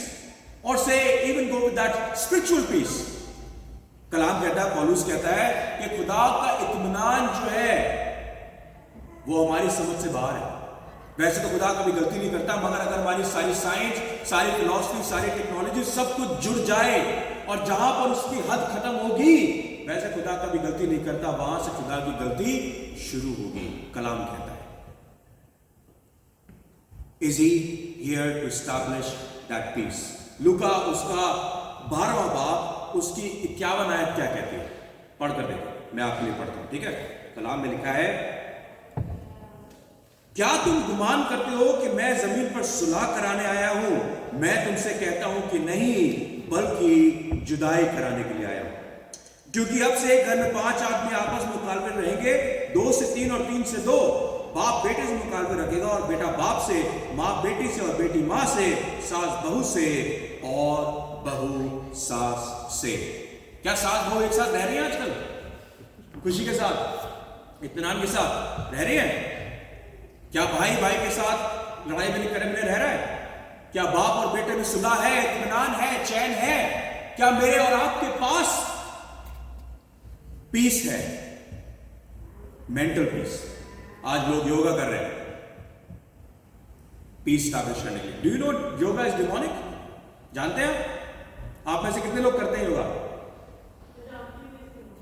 और से even go with that spiritual peace. कलाम कहता है, पौलुस कहता है कि खुदा का इत्मीनान जो है वो हमारी समझ से बाहर है। वैसे तो खुदा कभी गलती नहीं करता, मगर अगर हमारी सारी साइंस, सारी फिलॉसफी, सारी टेक्नोलॉजी सब कुछ जुड़ जाए और जहां पर उसकी हद खत्म होगी, वैसे खुदा कभी गलती नहीं करता, वहां से खुदा की गलती शुरू होगी। कलाम कहता है, Is he here to establish that peace? लूका उसका 12वां बाब उसकी 51 आयत क्या कहती है, पढ़कर देखो, मैं आपके लिए पढ़ता हूं, ठीक है? कलाम में लिखा है, क्या तुम गुमान करते हो कि मैं जमीन पर सुलह कराने आया हूं? मैं तुमसे कहता हूं कि नहीं, बल्कि जुदाई कराने के लिए आया हूं। क्योंकि अब से एक घर में 5 आदमी आपस में मुकालबे रहेंगे, 2 से 3 और 3 से 2, बाप बेटे से मुकालबे रखेगा और बेटा बाप से, माँ बेटी से और बेटी माँ से, सास बहू से और बहू सास से। क्या सास बहू एक साथ रह रही हैं आजकल? खुशी के साथ, इत्मीनान के साथ रह रही हैं? क्या भाई भाई के साथ लड़ाई में रह रहा है? क्या बाप और बेटे में सुलह है, इत्मीनान है, चैन है? क्या मेरे और आपके पास पीस है, मेंटल पीस? आज लोग योगा कर रहे हैं पीस स्टैब्लिश करने के लिए। Do you know yoga is demonic? जानते हैं आप में से कितने लोग करते हैं योगा?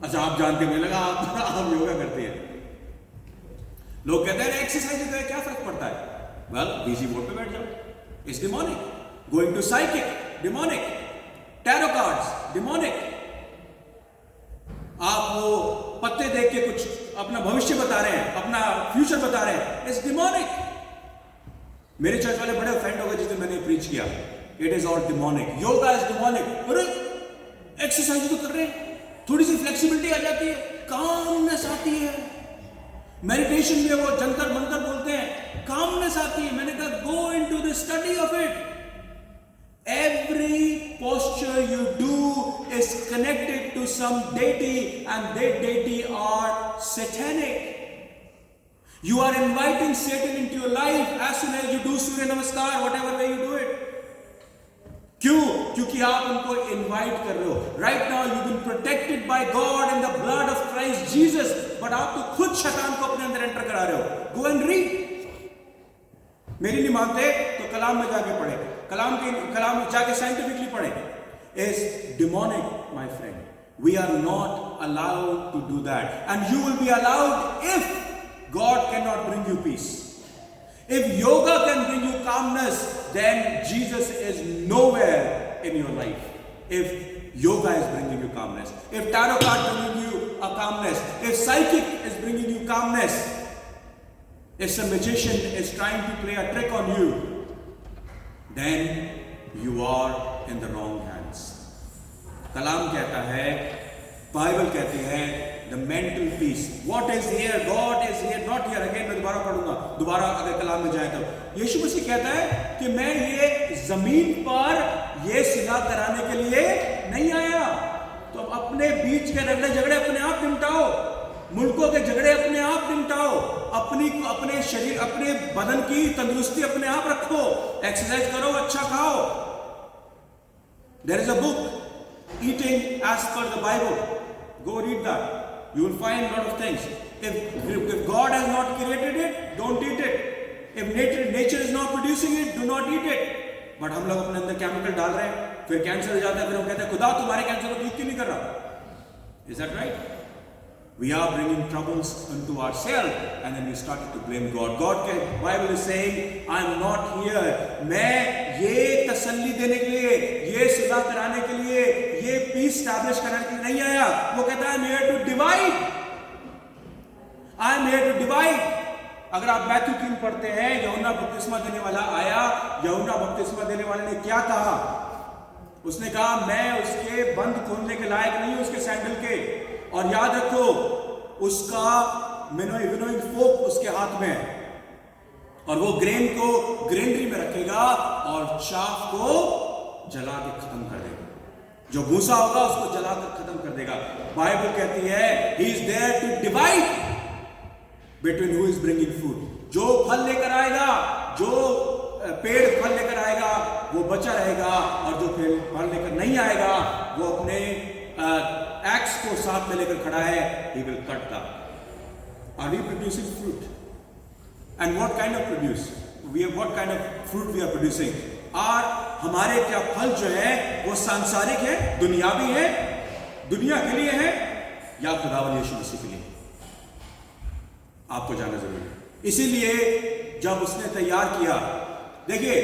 अच्छा, आप जानते हैं, मुझे लगा आप योगा करते हैं। लोग कहते हैं एक्सरसाइज से क्या फर्क पड़ता है? वेल, बीजी बोर्ड पे बैठ जाओ, it's demonic. Going to psychic, demonic. Tarot cards, demonic. आप वो पत्ते देख के कुछ अपना भविष्य बता रहे हैं, अपना फ्यूचर बता रहे हैं, इट्स डिमोनिक। मेरे चर्च वाले बड़े ऑफेंड हो गए जिस दिन मैंने प्रीच किया, it is all demonic, yoga is demonic. अरे एक्सरसाइज तो कर रहे हैं, थोड़ी सी फ्लेक्सिबिलिटी आ जाती है, कामनेस आती है, मेडिटेशन में वो जंतर मंतर बोलते हैं, कामनेस आती है। मैंने कहा go into the study of it. Every posture you do is connected to some deity, and that deity are satanic. You are inviting Satan into your life as soon as you do Surya Namaskar, whatever way you do it. क्यों? क्योंकि आप उनको invite कर रहे हो। Right now you've been protected by God in the blood of Christ Jesus, but आप तो खुद शैतान को अपने अंदर एंटर करा रहे हो। Go and read. मेरी नहीं मानते तो कलाम में जाके पढ़े, कलाम में जाके साइंटिफिकली पढ़े। Is demonic, my friend. We are not allowed to do that, and you will be allowed if God cannot bring you peace. If yoga can bring you calmness, then Jesus is nowhere in your life. If yoga is bringing you calmness, if tarot card bringing you a calmness, if psychic is bringing you calmness, if some magician is trying to play a trick on you, then you are in the wrong hands. कलाम कहता है, Bible कहती है, the mental peace. What is here? God is here, not here. Again मैं दोबारा पढ़ूंगा, दोबारा अगर कलाम में जाए तो यीशु मसीह कहता है कि मैं ये जमीन पर ये सिला कराने के लिए नहीं आया। तो अपने बीच के झगड़े अपने आप निपटाओ, मुल्कों के झगड़े अपने आप निपटाओ, अपने शरीर अपने बदन की तंदुरुस्ती अपने आप रखो, एक्सरसाइज करो, अच्छा खाओ। There is a book, Eating as per the Bible. Go read that. You will find a lot of things. If God has not created it, don't eat it. If nature is not producing it, do not eat it. But हम लोग अपने अंदर chemical डाल रहे हैं, फिर cancer हो जाता है, फिर हम कहते हैं खुदा तुम्हारे कैंसर को ठीक क्यों नहीं कर रहा? Is that right? We are bringing troubles into ourselves, and then we started to blame God. Bible is saying, I am not here. मैं ये तसल्ली देने के लिए, ये सुलह कराने के लिए, ये पीस स्टैब्लिश कराने के लिए नहीं आया। वो कहता है, I am here to divide. I am here to divide. अगर आप मैथ्यू 3 पढ़ते हैं, यूहन्ना बपतिस्मा देने वाला आया। यूहन्ना बपतिस्मा देने वाले ने क्या कहा? उसने कहा, मैं उसके बंद खोलने के लायक नहीं हूं, उसके सैंडल के। और याद रखो, उसका विनोइंग फोक उसके हाथ में है, और वो ग्रेन को ग्रेनरी में रखेगा और चाफ को जला के खत्म कर देगा। जो भूसा होगा उसको जलाकर खत्म कर देगा। बाइबल कहती है, he is there to divide between who is bringing food. जो फल लेकर आएगा, जो पेड़ फल लेकर आएगा, वो बचा रहेगा, और जो फल लेकर नहीं आएगा, वो अपने एक्स को साथ में लेकर खड़ा है, he will cut that. Are we producing fruit? And what kind of produce? What kind of fruit we are producing? हमारे क्या फल जो है वो सांसारिक है, दुनियावी है, दुनिया के लिए है, या खुदावंद यीशु मसीह के लिए? आपको जानना जरूरी है। इसीलिए जब उसने तैयार किया, देखिए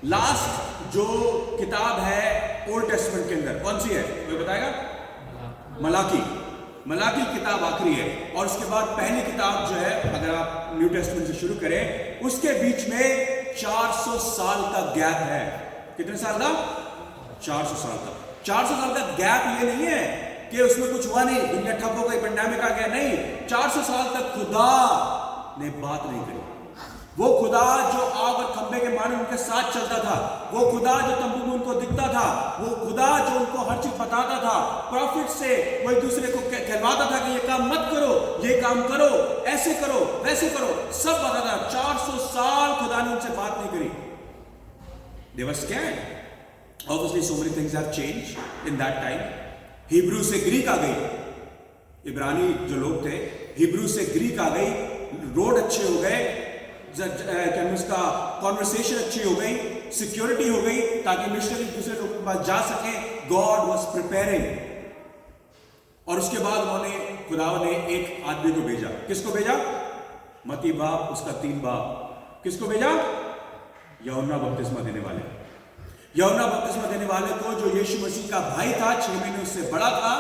लास्ट जो किताब है ओल्ड टेस्टमेंट के अंदर, कौन सी है कोई बताएगा? मलाकी किताब आखिरी है, और उसके बाद पहली किताब जो है, अगर आप न्यू टेस्टमेंट से शुरू करें, उसके बीच में 400 साल का गैप है। कितने साल का? 400 साल का। 400 साल का गैप ये नहीं है कि उसमें कुछ हुआ नहीं, दुनिया ठप हो गई, पेंडेमिक आ गया, नहीं। 400 साल तक खुदा ने बात नहीं करी। वो खुदा जो आग और खंबे के माने उनके साथ चलता था, वो खुदा जो तंबू में उनको दिखता था, वो खुदा जो उनको हर चीज बताता था, प्रॉफिट से वो एक दूसरे को कहलवाता था कि ये काम मत करो, ये काम करो, ऐसे करो, वैसे करो, सब बताता था। 400 साल खुदा ने उनसे बात नहीं करी। They were scared. Obviously so many things have changed in that time. Hebrew से ग्रीक आ गई, इब्रानी जो लोग थे, हिब्रू से ग्रीक आ गई, रोड अच्छे हो गए, उसका कॉन्वर्सेशन अच्छी हो गई, सिक्योरिटी हो गई, ताकि मिशनरी दूसरे लोगों के पास जा सके। God was preparing. और उसके बाद उन्होंने, खुदावंद ने एक आदमी को भेजा। किसको भेजा? मत्ती बाप, उसका 3 बाप। किसको भेजा? यूहन्ना बपतिस्मा देने वाले। यूहन्ना बपतिस्मा देने वाले को, जो यीशु मसीह का भाई था, 6 महीने उससे बड़ा था,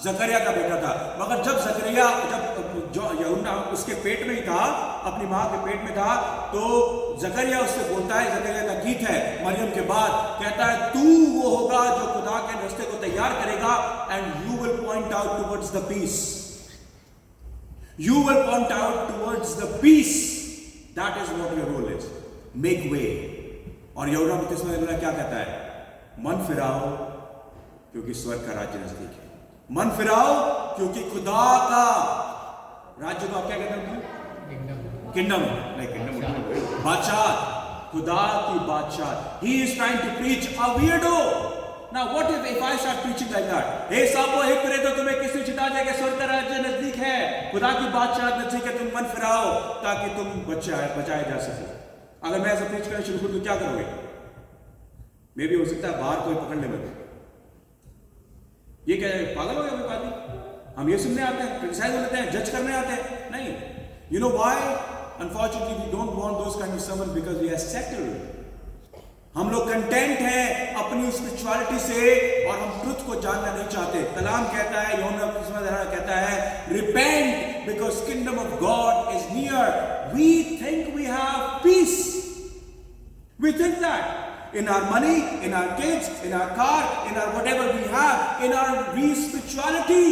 जकरिया का बेटा था। मगर जब यूहन्ना उसके पेट में ही था, अपनी मां के पेट में था, तो जकरिया उससे बोलता है, जकरिया का गीत है मरियम के बाद, कहता है, तू वो होगा जो खुदा के रास्ते को तैयार करेगा, and you will point out towards the peace. You will point out towards the peace. That is what your role is, make way. और यूहन्ना बपतिस्मा देने वाला क्या कहता है? मन फिराओ क्योंकि स्वर्ग का राज्य नजदीक है। मन फिराओ क्योंकि खुदा का राज्य को आप क्या कहते हैं? किंगडम नहीं, किंगडम बादशाह, खुदा की बादशाह। He is trying to preach a weirdo. Now what if I start preaching like that? हे सांपों, हे कुरे, तो तुम्हें किसने चिता दिया कि स्वर्ग का राज्य नजदीक है, खुदा की बादशाह नजदीक है, तुम मन फिराओ ताकि तुम बचाए जा सके। अगर मैं ऐसा प्रीच करना शुरू करूं तो क्या करोगे? मे भी हो सकता है बाहर कोई पकड़ ले मुझे। ये क्या है, पागल हो गया कोई आदमी? हम ये सुनने आते हैं, क्रिटिसाइज करते हैं, जज करने आते हैं? नहीं। You know why? Unfortunately, we don't want those kind of sermons because we are settled. हम लोग कंटेंट हैं अपनी स्पिरिचुअलिटी से और हम ट्रुथ को जानना नहीं चाहते। कलाम कहता है, यूहन्ना कहता है, repent because kingdom of God is near. We think we have peace, we think that in our money, in our kids, in our car, in our whatever we have, in our spirituality.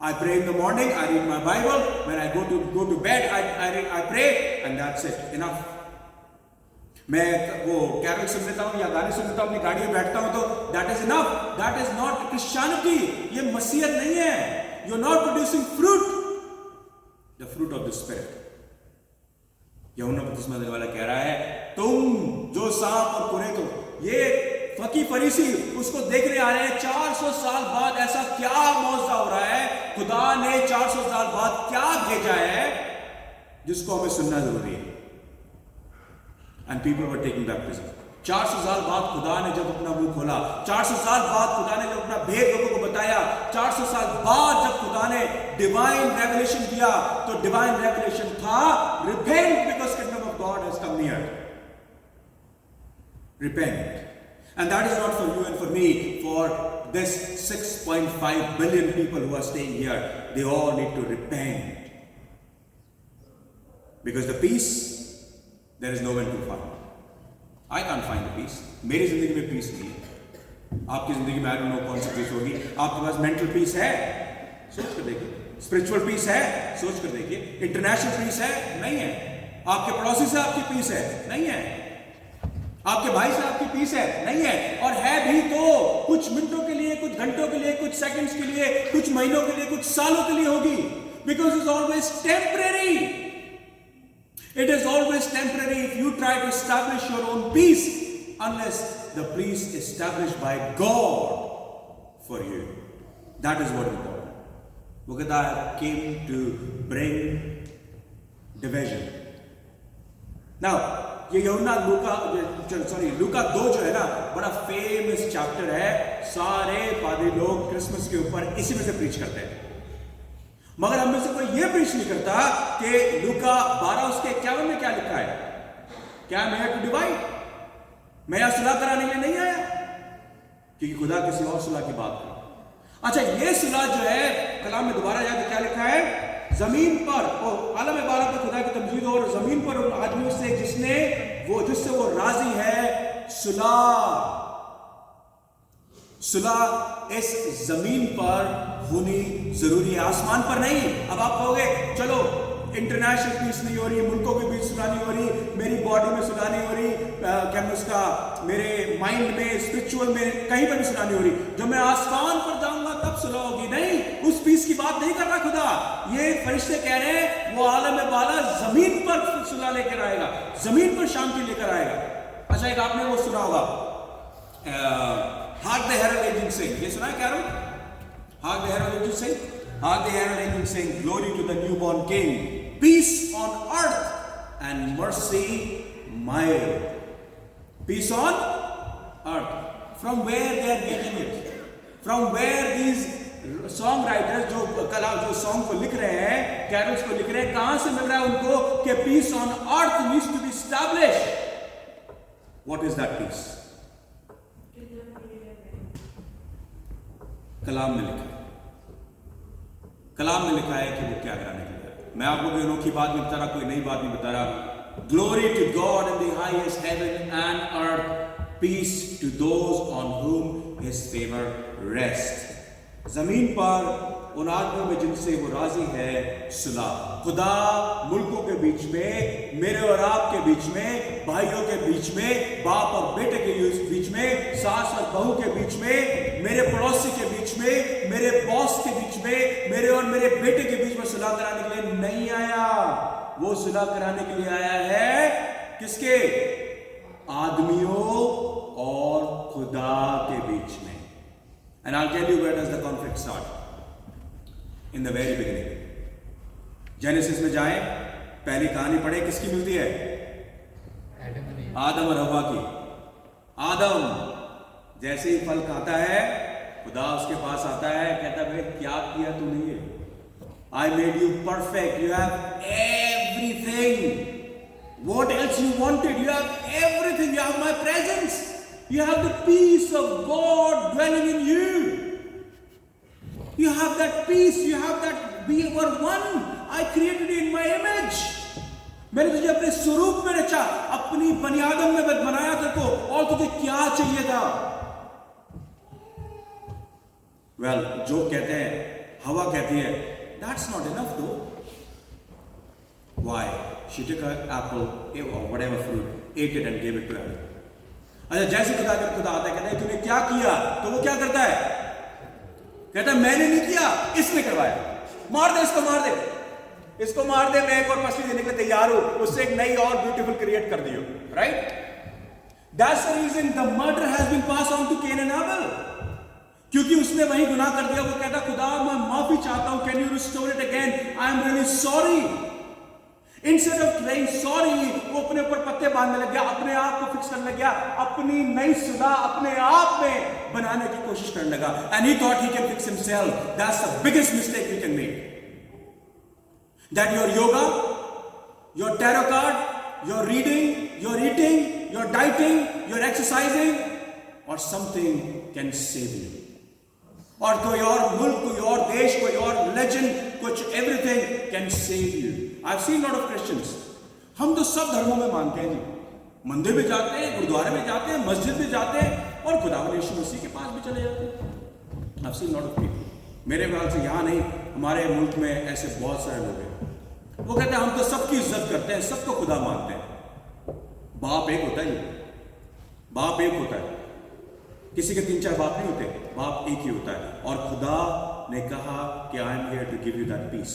I pray in the morning, I read my Bible, when I go to bed, I pray, and that's it, enough. मैं वो Carol सुन लेता हूँ या गाने सुन लेता हूँ, अपनी गाड़ी में बैठता हूँ, तो that is enough. That is not Christianity. ये मसीहत नहीं है. You're not producing fruit, the fruit of the Spirit. यूहन्ना बपतिस्मा देने वाला कह रहा है, तुम जो सांप और कुरेद हो। ये फकी फरीसी उसको देखने आ रहे हैं 400 साल बाद ऐसा क्या मौजूदा हो रहा है, खुदा ने 400 साल बाद क्या भेजा है जिसको हमें सुनना जरूरी है। And people were taking baptism. 400 साल बाद खुदा ने जब अपना मुंह खोला, 400 साल बाद खुदा ने जब अपना भेद लोगों को बताया, 400 साल बाद जब खुदा ने डिवाइन रेवलेशन दिया, तो डिवाइन रेवलेशन था repent because kingdom of God has come near. Repent. And that is not for you and for me, for this 6.5 billion people who are staying here. They all need to repent. Because the peace, there is nowhere to find. I can't find the peace. मेरी जिंदगी में peace नहीं है। आपकी जिंदगी में I don't know कौन सी peace होगी। आपके पास mental peace है? सोच कर देखिए। Spiritual peace है? सोच कर देखिए। International peace है? नहीं है। आपके पड़ोसी से आपकी peace है? नहीं है। आपके भाई से आपकी पीस है? नहीं है। और है भी तो कुछ मिनटों के लिए, कुछ घंटों के लिए, कुछ सेकंड्स के लिए, कुछ महीनों के लिए, कुछ सालों के लिए होगी। Because it's always temporary. It is always temporary if you try to establish your own peace, unless the peace established by God for you. That is what important. वो कहता है, came to bring division. Now ये यूहन्ना लूका 2 जो है ना, बड़ा famous chapter है। सारे पादरी लोग क्रिसमस के ऊपर इसी में से प्रीच करते हैं, मगर हम में से कोई ये प्रीच नहीं करता कि लूका 12 उसके 51 में क्या लिखा है। क्या मैं टू डिवाइड? मैं यहां सुलह कराने के लिए नहीं आया, क्योंकि खुदा किसी और सुलह की बात कर। अच्छा, ये सुलह जो है कलाम में दोबारा जाकर क्या लिखा है, जमीन पर आलम बाला पर खुदा की तमजीद हो, और जमीन पर उन आदमियों से जिससे वो राजी है। सुलह इस जमीन पर होनी जरूरी है, आसमान पर नहीं। अब आप कहोगे चलो इंटरनेशनल पीस नहीं हो रही, मुल्कों के बीच सुलह नहीं हो रही, मेरी बॉडी में सुलह नहीं हो रही, क्या उसका मेरे माइंड में, स्पिरिचुअल में, कहीं पर भी सुलह नहीं हो रही। जब मैं आसमान पर जाऊंगा तब सुलह होगी। नहीं, उस पीस की बात नहीं कर रहा खुदा। ये फरिश्ते कह रहे हैं वो आलम बाला जमीन पर सुलह लेकर आएगा, जमीन पर शांति लेकर आएगा। अच्छा, एक आपने वो सुना होगा, hark the herald angel sing. ये सुना है क्या? Hark the herald angel sing, hark the herald angel sing, glory to the newborn king, peace on earth and mercy mild. Peace on earth. From where they are getting it? From where these songwriters जो song को लिख रहे हैं, carols को लिख रहे हैं, कहां से मिल रहा है उनको कि peace on earth needs to be established? What is that peace? कलाम में लिखा है। कलाम में लिखा है कि वो क्या कराने के लिए। मैं आपको कोई अनोखी बात नहीं बता रहा, कोई नई बात नहीं बता रहा। Glory to God in the highest heaven and earth, peace to those on whom his favor rests। जमीन पर उन आदमियों में जिनसे वो राजी है सुलह। खुदा मुल्कों के बीच में, मेरे और आपके बीच में, भाइयों के बीच में, बाप और बेटे के बीच में, सास और बहू के बीच में, मेरे पड़ोसी के बीच में, मेरे बॉस के बीच में, मेरे और मेरे बेटे के बीच में सुलह कराने के लिए नहीं आया। वो सुलह कराने के लिए आया है किसके? आदमियों और खुदा के बीच में। And I'll tell you where does the conflict start. In the very beginning. Genesis में जाएं, पहली कहानी पढ़े, किसकी मिलती है? आदम और हव्वा की। आदम जैसे ही फल खाता है, खुदा उसके पास आता है, कहता है क्या किया तूने ये? I made you perfect, you have everything What else you wanted? You have everything. You have my presence. You have the peace of God dwelling in you. You have that peace. You have that we were one. I created you in my image. मैंने तुझे अपने स्वरूप में रचा, अपनी बनियादम में बनाया तेरे को, और तुझे क्या चाहिए था? Well, जो कहते हैं, हवा कहती है, that's not enough though. Why? She took an apple or whatever fruit, ate it and gave it to Adam. अच्छा, जैसे खुदा आता है, कहता है तूने क्या किया? तो वो क्या करता है? कहता है मैंने नहीं किया, इसने करवाया. मार दे इसको, मार दे, इसको मार दे, मैं एक और मछली देने के लिए तैयार हूं, उससे एक नई और ब्यूटीफुल क्रिएट कर दियो. Right? That's the reason the murder has been passed on to Cain and Abel. क्योंकि उसने वही गुनाह कर दिया. वो कहता खुदा मैं माफी चाहता हूं, can you restore it again, I am really sorry. Instead of saying sorry, वो अपने ऊपर पत्ते बांधने लग गया, अपने आप को फिक्स करने लग गया, अपनी नई सुधा अपने आप में बनाने की कोशिश करने लगा. And he thought he can fix himself. That's the biggest mistake you can make. That your yoga, your tarot card, your reading, your eating, your dieting, your exercising, or something can save you. Or कोई और मुल्क, कोई और देश, कोई और religion, कुछ everything can save you. I've seen lot of Christians. हम तो सब धर्मों में मानते हैं जी. मंदिर में जाते हैं, गुरुद्वारे में जाते हैं, मस्जिद में जाते हैं, और खुदावंद यीशु मसीह के पास भी चले जाते हैं. I've seen lot of people. मेरे ख्याल से यहाँ नहीं, हमारे मुल्क में ऐसे बहुत सारे लोग हैं. वो कहते हैं हम तो सबकी इज्जत करते हैं, सबको खुदा मानते हैं. बाप एक होता है, बाप एक होता है. किसी के 3-4 बाप नहीं होते, बाप एक ही होता है. और खुदा ने कहा कि I am here to give you that peace.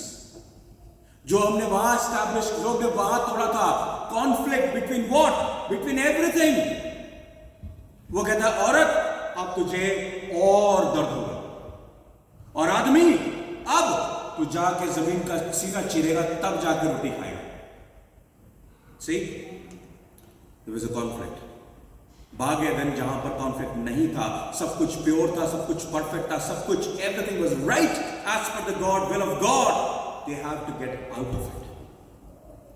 जो हमने वहां एस्टैब्लिश, लोग ने वहां तोड़ा था, conflict between what, between everything. वो कहता है औरत अब तुझे और दर्द होगा, और आदमी अब तू जाके जमीन का सीना चीरेगा, तब जाके रोटी खाएगा. See, there was a conflict. भाग एदन जहां पर कॉन्फ्लिक्ट नहीं था, सब कुछ प्योर था, सब कुछ परफेक्ट था, सब कुछ everything was right as per the God will of God. They have to get out of it.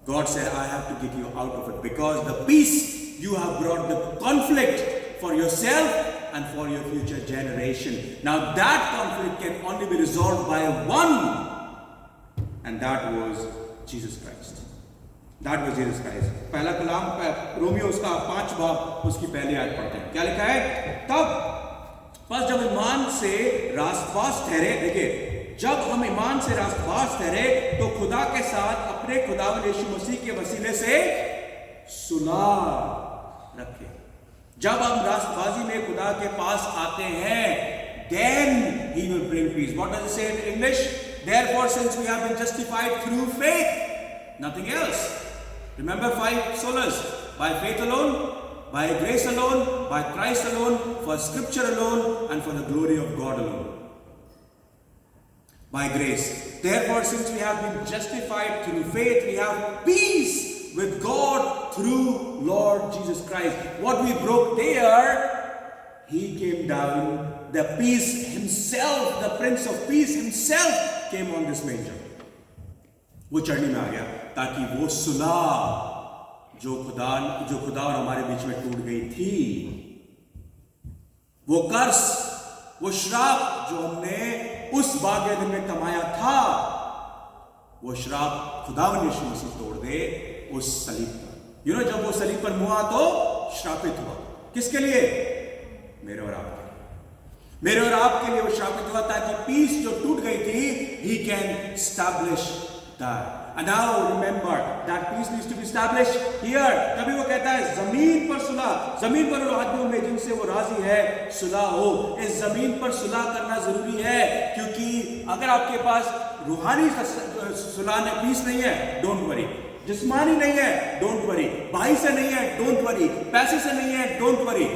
God said, I have to get you out of it because the peace you have brought the conflict for yourself and for your future generation. Now that conflict can only be resolved by one, and that was Jesus Christ. That was Jesus Christ. पहला कलाम Romeo उसका 5 बाब उसकी पहली आयत पढ़ते हैं. क्या लिखा है? तब बस जब ईमान से रास्तबाज ठहरे, देखिए जब हम ईमान से रास्तबाज ठहरे तो खुदा के साथ अपने खुदावंद यीशु मसीह के वसीले से सुलह रखे. जब हम रास्तबाजी में खुदा के पास आते हैं, then he will bring peace. What does it say in English? Therefore, since we have been justified through faith, nothing else. Remember 5 solas: by faith alone, by grace alone, by Christ alone, for Scripture alone, and for the glory of God alone. By grace. Therefore, since we have been justified through faith, we have peace with God through Lord Jesus Christ. What we broke there, He came down. The peace Himself, the Prince of Peace Himself, came on this manger. वो चढ़नी में आ गया ताकि वो सुलह जो खुदा और हमारे बीच में टूट गई थी, वो कर्स, वो श्राप जो हमने उस बाग एदन में कमाया था, वो श्राप खुदावंद यीशु मसीह तोड़ दे उस सलीब पर. जब वो सलीब पर मुआ तो श्रापित हुआ. किसके लिए? मेरे और आपके लिए. मेरे और आपके लिए वो श्रापित हुआ ताकि पीस जो टूट गई थी, he can establish that. And now remember that peace needs to be established here. तभी वो कहता है जमीन पर सुलह, जमीन पर आदमियों में जिनसे वो राजी है सुलह हो. इस जमीन पर सुलह करना जरूरी है, क्योंकि अगर आपके पास रूहानी सुलह ने पीस नहीं है, डोंट वरी. जिस्मानी नहीं है, डोंट वरी. भाई से नहीं है, डोंट वरी. पैसे से नहीं है, डोंट वरी.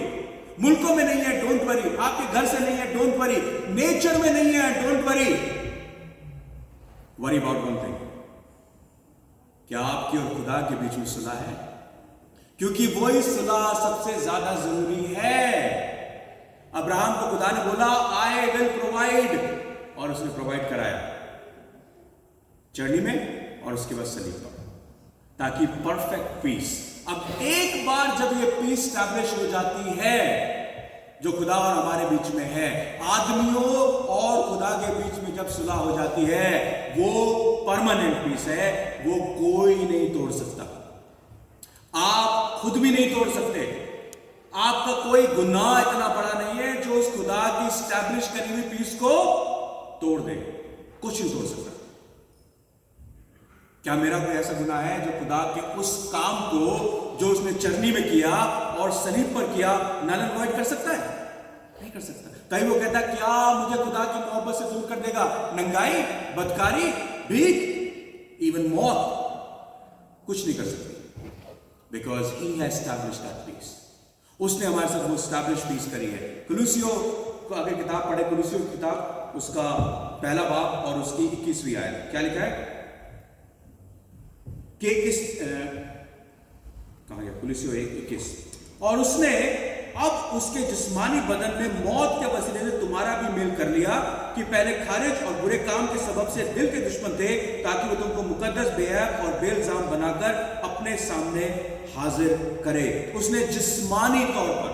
मुल्कों में नहीं है, डोंट वरी. आपके घर से नहीं है, डोंट वरी. नेचर में नहीं है, don't worry. Worry about one thing, क्या आपकी और खुदा के बीच में सुलह है? क्योंकि वही सुलह सबसे ज्यादा जरूरी है. अब्राहम को खुदा ने बोला आई विल प्रोवाइड, और उसने प्रोवाइड कराया चढ़नी में और उसके बाद सलीब पर. ताकि परफेक्ट पीस। अब एक बार जब ये पीस स्टैब्लिश हो जाती है जो खुदा और हमारे बीच में है, आदमियों और खुदा के बीच में जब सुलह हो जाती है, वो परमानेंट पीस है, वो कोई नहीं तोड़ सकता। आप खुद भी नहीं तोड़ सकते। आपका कोई गुनाह इतना बड़ा नहीं है जो उस खुदा की स्टैब्लिश करी हुई पीस को तोड़ दे। कुछ नहीं तोड़ सकता। क्या मेरा कोई ऐसा गुनाह है जो खुदा के उस काम को जो उसने चरनी में किया और सलीब पर किया नल एंड वॉइड कर सकता है? नहीं कर सकता। कहीं वो कहता है क्या मुझे खुदा की मोहब्बत से दूर कर देगा? नंगाई, बदकारी, भीख, इवन मौत कुछ नहीं कर सकती, because he has established that peace. उसने हमारे साथ वो एस्टैब्लिश पीस करी है। कुलुसियों को अगर किताब पढ़े, कुलुसियों की किताब उसका पहला बाब और उसकी 21वीं आयत, क्या लिखा है कि इस कहां गया? कुलुसियों 1:21। और उसने अब उसके जिस्मानी बदन में मौत के वसीले से तुम्हारा भी मेल कर लिया कि पहले खारिज और बुरे काम के सबब से दिल के दुश्मन थे, ताकि वो तुमको मुकद्दस, बेऐब और बेइल्जाम बनाकर अपने सामने हाजिर करे। उसने जिस्मानी तौर पर,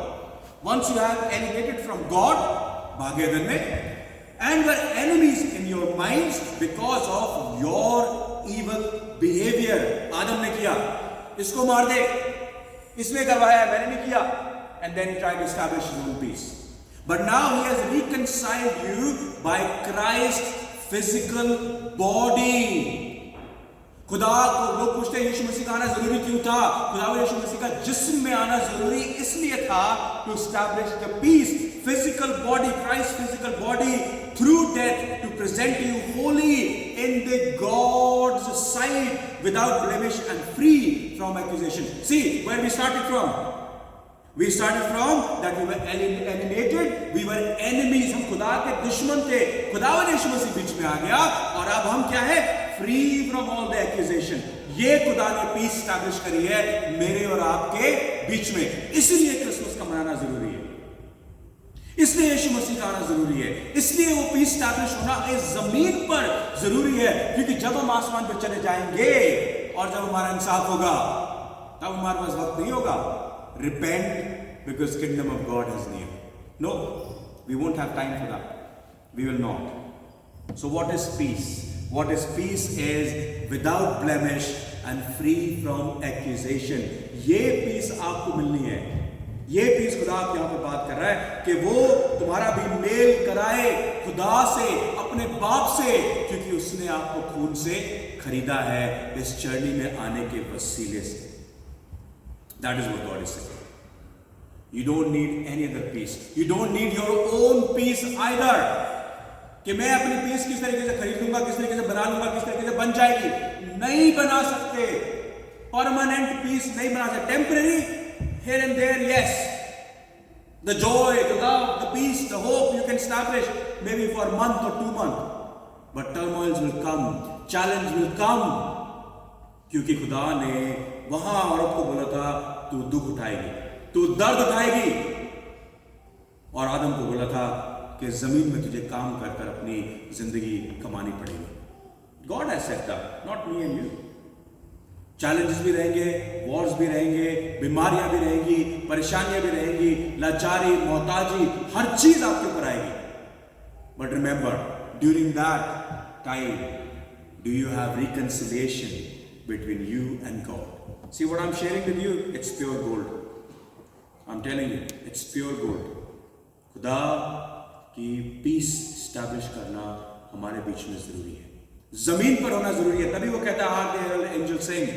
once you have alienated from God, भागे अदन में, and were enemies in your minds because of your evil behavior। आदम ने किया, इसको मार दे, इसने करवाया, मैंने नहीं किया, and then he tried to establish his own peace. But now he has reconciled you by Christ's physical body। खुदा को लोग पूछते हैं यीशु मसीह का आना जरूरी क्यों था? खुदा को यीशु मसीह का जिस्म में आना जरूरी इसलिए था to establish the peace, physical body, Christ's physical body through death, to present you holy in the God's sight, without blemish and free from accusation। See where we started from? We started from that we were alienated, we were enemies, हम खुदा के दुश्मन थे। खुदा और यीशु मसीह बीच में आ गया और अब हम क्या है? Free from all the accusation. ये खुदा ने पीस स्टैब्लिश करी है मेरे और आपके बीच में। इसलिए क्रिसमस का मनाना जरूरी है, इसलिए यीशु मसीह का आना जरूरी है, इसलिए वो पीस स्टैब्लिश होना इस जमीन पर जरूरी है। क्योंकि जब हम आसमान पर चले जाएंगे और जब हमारा इंसाफ होगा, तब हमारे पास वक्त नहीं होगा। Repent, because kingdom of God is near. No, we won't have time for that. We will not. So what is peace? What is peace is without blemish and free from accusation. ये peace आपको मिलनी है। ये peace खुदा आप यहाँ पे बात कर रहा है कि वो तुम्हारा भी मेल कराए खुदा से, अपने बाप से, क्योंकि उसने आपको खून से खरीदा है इस जर्नी में आने के वसीले से। That is what God is saying. You don't need any other peace. You don't need your own peace either. कि मैं अपनी पीस किस तरीके से खरीद लूंगा, किस तरीके से बना लूंगा, किस तरीके से बन जाएगी। नहीं बना सकते। परमानेंट पीस नहीं बना सकते। Temporary here and there, yes. The joy, the love, the peace, the hope you can establish maybe for a month or 2 months. But turmoils will come, challenge will come. क्योंकि खुदा ने वहां औरत को बोला था तू दुख उठाएगी, तू दर्द उठाएगी, और आदम को बोला था कि जमीन में तुझे काम कर कर अपनी जिंदगी कमानी पड़ेगी। God has said that, not me and you. Challenges भी रहेंगे, वॉर्स भी रहेंगे, बीमारियां भी रहेंगी, परेशानियां भी रहेंगी, लाचारी, मोहताजी, हर चीज आपके ऊपर आएगी। But remember, during that time do you have reconciliation between you and God? See what I'm sharing with you? It's pure gold. I'm telling you, it's pure gold. खुदा की पीस स्टैब्लिश करना हमारे बीच में जरूरी है, जमीन पर होना जरूरी है। तभी वो कहता है heart the herald angel sing,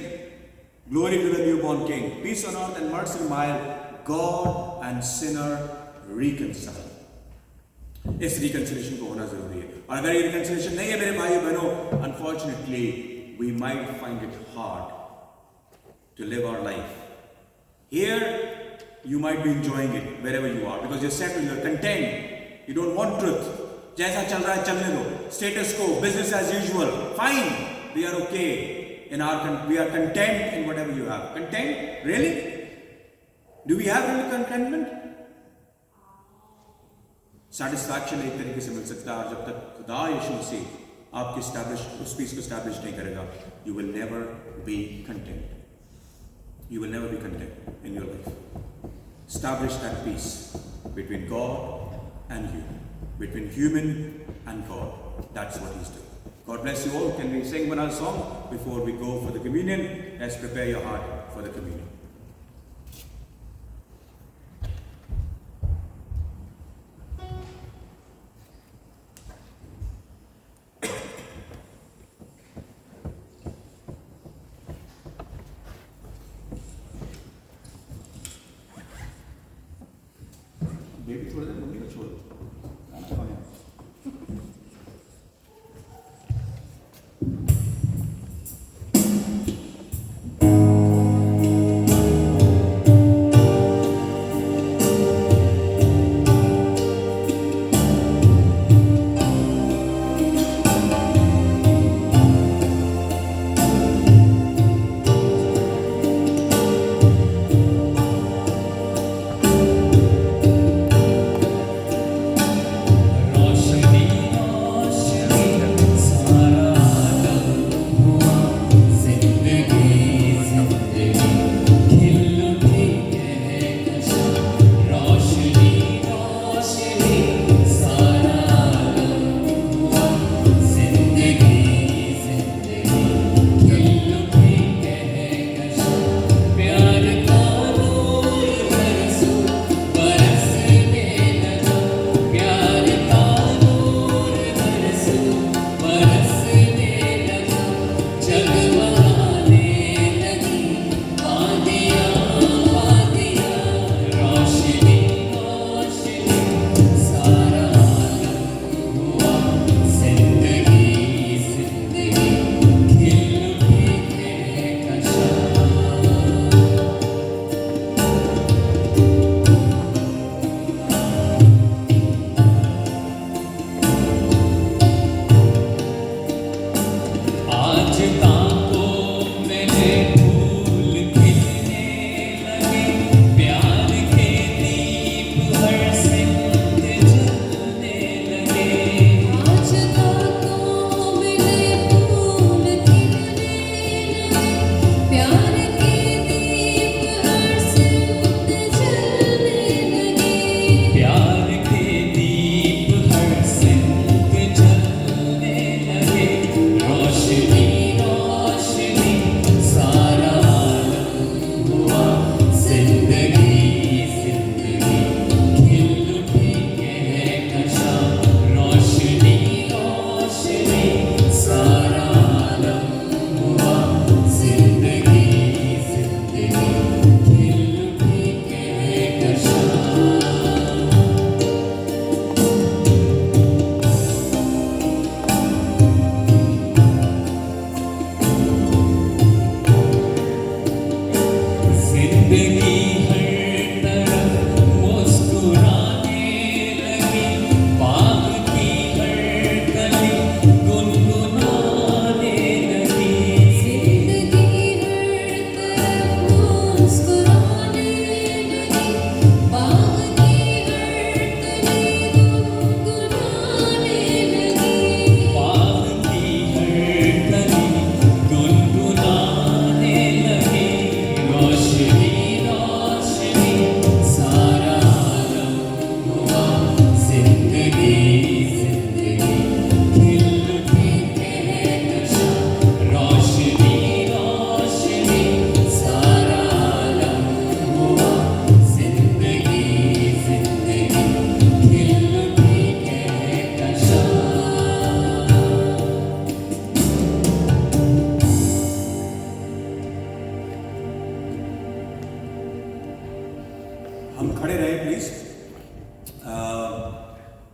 glory to the newborn king, peace on earth and mercy mild, God and sinner reconcile। इस रिकंसिलिएशन को होना जरूरी है। और अगर ये रिकंसिलिएशन नहीं है मेरे भाई बहनों, unfortunately we might find it hard to live our life. Here, you might be enjoying it wherever you are because you're settled, you're content. You don't want truth. जैसा चल रहा है चलने दो. Status quo, business as usual. Fine. We are okay. We are content in whatever you have. Content? Really? Do we have really contentment? Satisfaction एक तरीके से मिल सकता है, और जब तक खुदा यीशु मसीह आपके उस पीस को स्टैब्लिश नहीं करेगा, you will never be content. You will never be content in your life. Establish that peace between God and you, between human and God. That's what He's doing. God bless you all. Can we sing one other song before we go for the communion? Let's prepare your heart for the communion. Baby थोड़ा देर mummy को छोड़ दो, खाना खाने।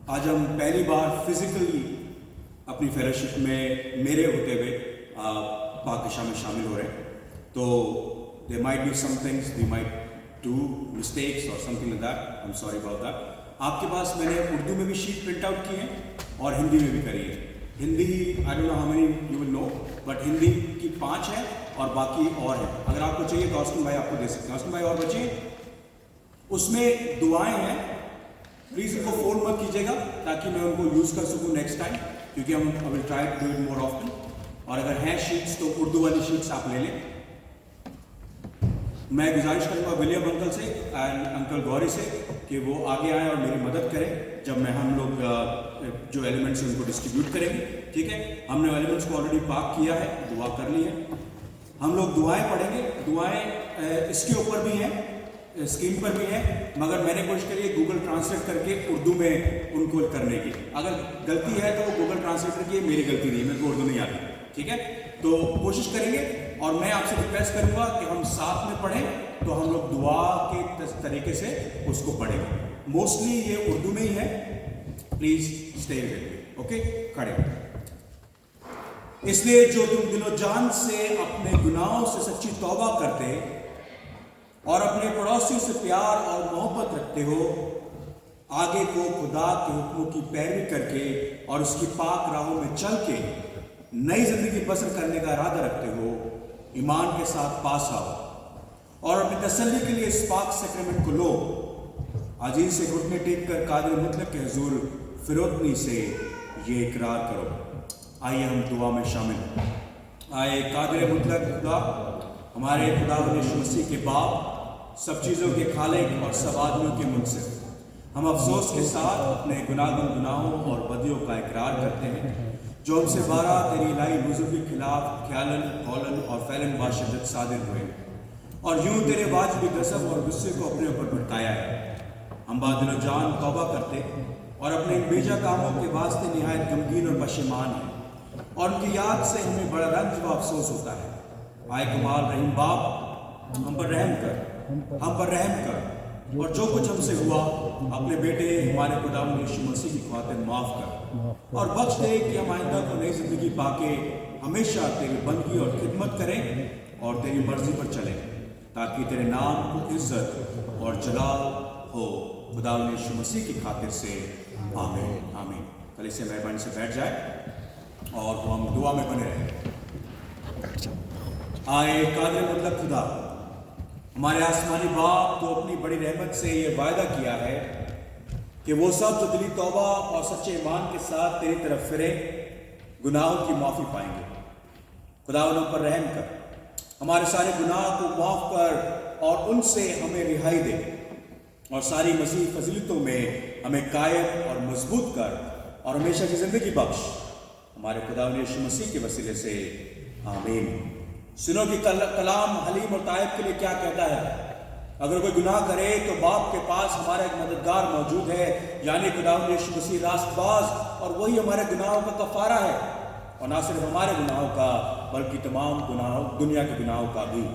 आज हम पहली बार physically अपनी फेलोशिप में मेरे होते हुए पाकिशा में शामिल हो रहे हैं। तो there might be some things we might do mistakes और something like that, I am sorry about that. आपके पास मैंने उर्दू में भी शीट प्रिंट आउट की है और हिंदी में भी करी है। Hindi I don't know how many you will know, but Hindi की 5 है और बाकी और है। अगर आपको चाहिए तो अस्टन भाई आपको दे सकते हैं। अस्टन भाई और बच्चे उसमें दुआएं हैं, प्लीज इनको फोन मत कीजिएगा ताकि मैं उनको यूज कर सकूं नेक्स्ट टाइम, क्योंकि हम I will try to do it more often. और अगर हैं शीट्स तो उर्दू वाली शीट्स आप ले लें। मैं गुजारिश करूंगा विलियम अंकल से एंड अंकल गौरी से कि वो आगे आएँ और मेरी मदद करें जब हम लोग जो एलिमेंट्स हैं उनको डिस्ट्रीब्यूट करेंगे। ठीक है, हमने एलिमेंट्स को ऑलरेडी पाक किया है, दुआ कर ली है। हम लोग दुआएं पढ़ेंगे। दुआएं इसके ऊपर भी हैं, स्क्रीन पर भी है, मगर मैंने कोशिश करी है गूगल ट्रांसलेट करके उर्दू में उनको करने की। अगर गलती है तो वो गूगल ट्रांसलेटर की, मेरी गलती नहीं, मेरे को उर्दू नहीं आती। ठीक है, तो कोशिश करेंगे और मैं आपसे रिक्वेस्ट करूंगा कि हम साथ में पढ़ें, तो हम लोग दुआ के तरीके से उसको पढ़ेंगे। मोस्टली ये उर्दू में ही है, please stay with me. Okay, खड़े। इसलिए जो तुम दिलो जान से अपने गुनाहों से सच्ची तौबा करते और अपने पड़ोसियों से प्यार और मोहब्बत रखते हो, आगे को खुदा के हुक्मों की पैरवी करके और उसकी पाक राहों में चल के नई जिंदगी बसर करने का इरादा रखते हो, ईमान के साथ पास आओ और अपनी तसल्ली के लिए इस पाक सैक्रेमेंट को लो। अजीज से घुटने टेक कर कादिर मुतलक के हुजूर फिरोतनी से ये इकरार करो। आइए हम दुआ में शामिल हों। आए कादिर मुतलक खुदा, हमारे खुदा यीशु मसीह के बाप, सब चीज़ों के खालिक और सब आदमियों के मुनसिफ, हम अफसोस के साथ अपने गुनाहों और बदियों का इकरार करते हैं जो हमसे बारह तेरी इलाही बुजुर्ग के खिलाफ ख्यालन, कौलन और फैलन बाशिद्दत सादिर हुए और यूं तेरे वाजिब गज़ब और गुस्से को अपने ऊपर भड़काया है। हम बादिल जान तौबा करते और अपने इन बेजा कामों के वास्ते निहायत गमगीन और पशेमान हैं और उनकी याद से हमें बड़ा रंज व अफसोस होता है। आए कमाल रहीम बाप, हम पर रहम कर और जो कुछ हमसे हुआ अपने बेटे हमारे खुदा यीशु मसीह की खातिर माफ़ कर और बख्श दे कि हम आइंदा को नई जिंदगी पाके हमेशा तेरी बंदगी और खिदमत करें और तेरी मर्जी पर चलें, ताकि तेरे नाम को इज्जत और जलाल हो खुदा यीशु मसीह की खातिर से। आमीन आमीन। कल से मेहरबानी से बैठ जाए और हम दुआ में बने रहें। आए कादिर मुतलक खुदा, हमारे आसमानी बाप तो अपनी बड़ी रहमत से ये वायदा किया है कि वो सब जो दिली तौबा और सच्चे ईमान के साथ तेरी तरफ फिरे गुनाहों की माफ़ी पाएंगे। खुदा उन पर रहम कर, हमारे सारे गुनाह को माफ़ कर और उनसे हमें रिहाई दे और सारी मसीह फजीलतों में हमें कायम और मजबूत कर और हमेशा की ज़िंदगी बख्श, हमारे खुदा यीशु मसीह के वसीले से। आमीन। सुनो कि कलाम हलीम और ताइब के लिए क्या कहता है। अगर कोई गुनाह करे तो बाप के पास हमारा एक मददगार मौजूद है, यानी खुदा यीशु मसीह रास्तबाज, और वही हमारे गुनाहों का कफारा है और ना सिर्फ हमारे गुनाहों का बल्कि तमाम गुनाहों दुनिया के गुनाहों का भी।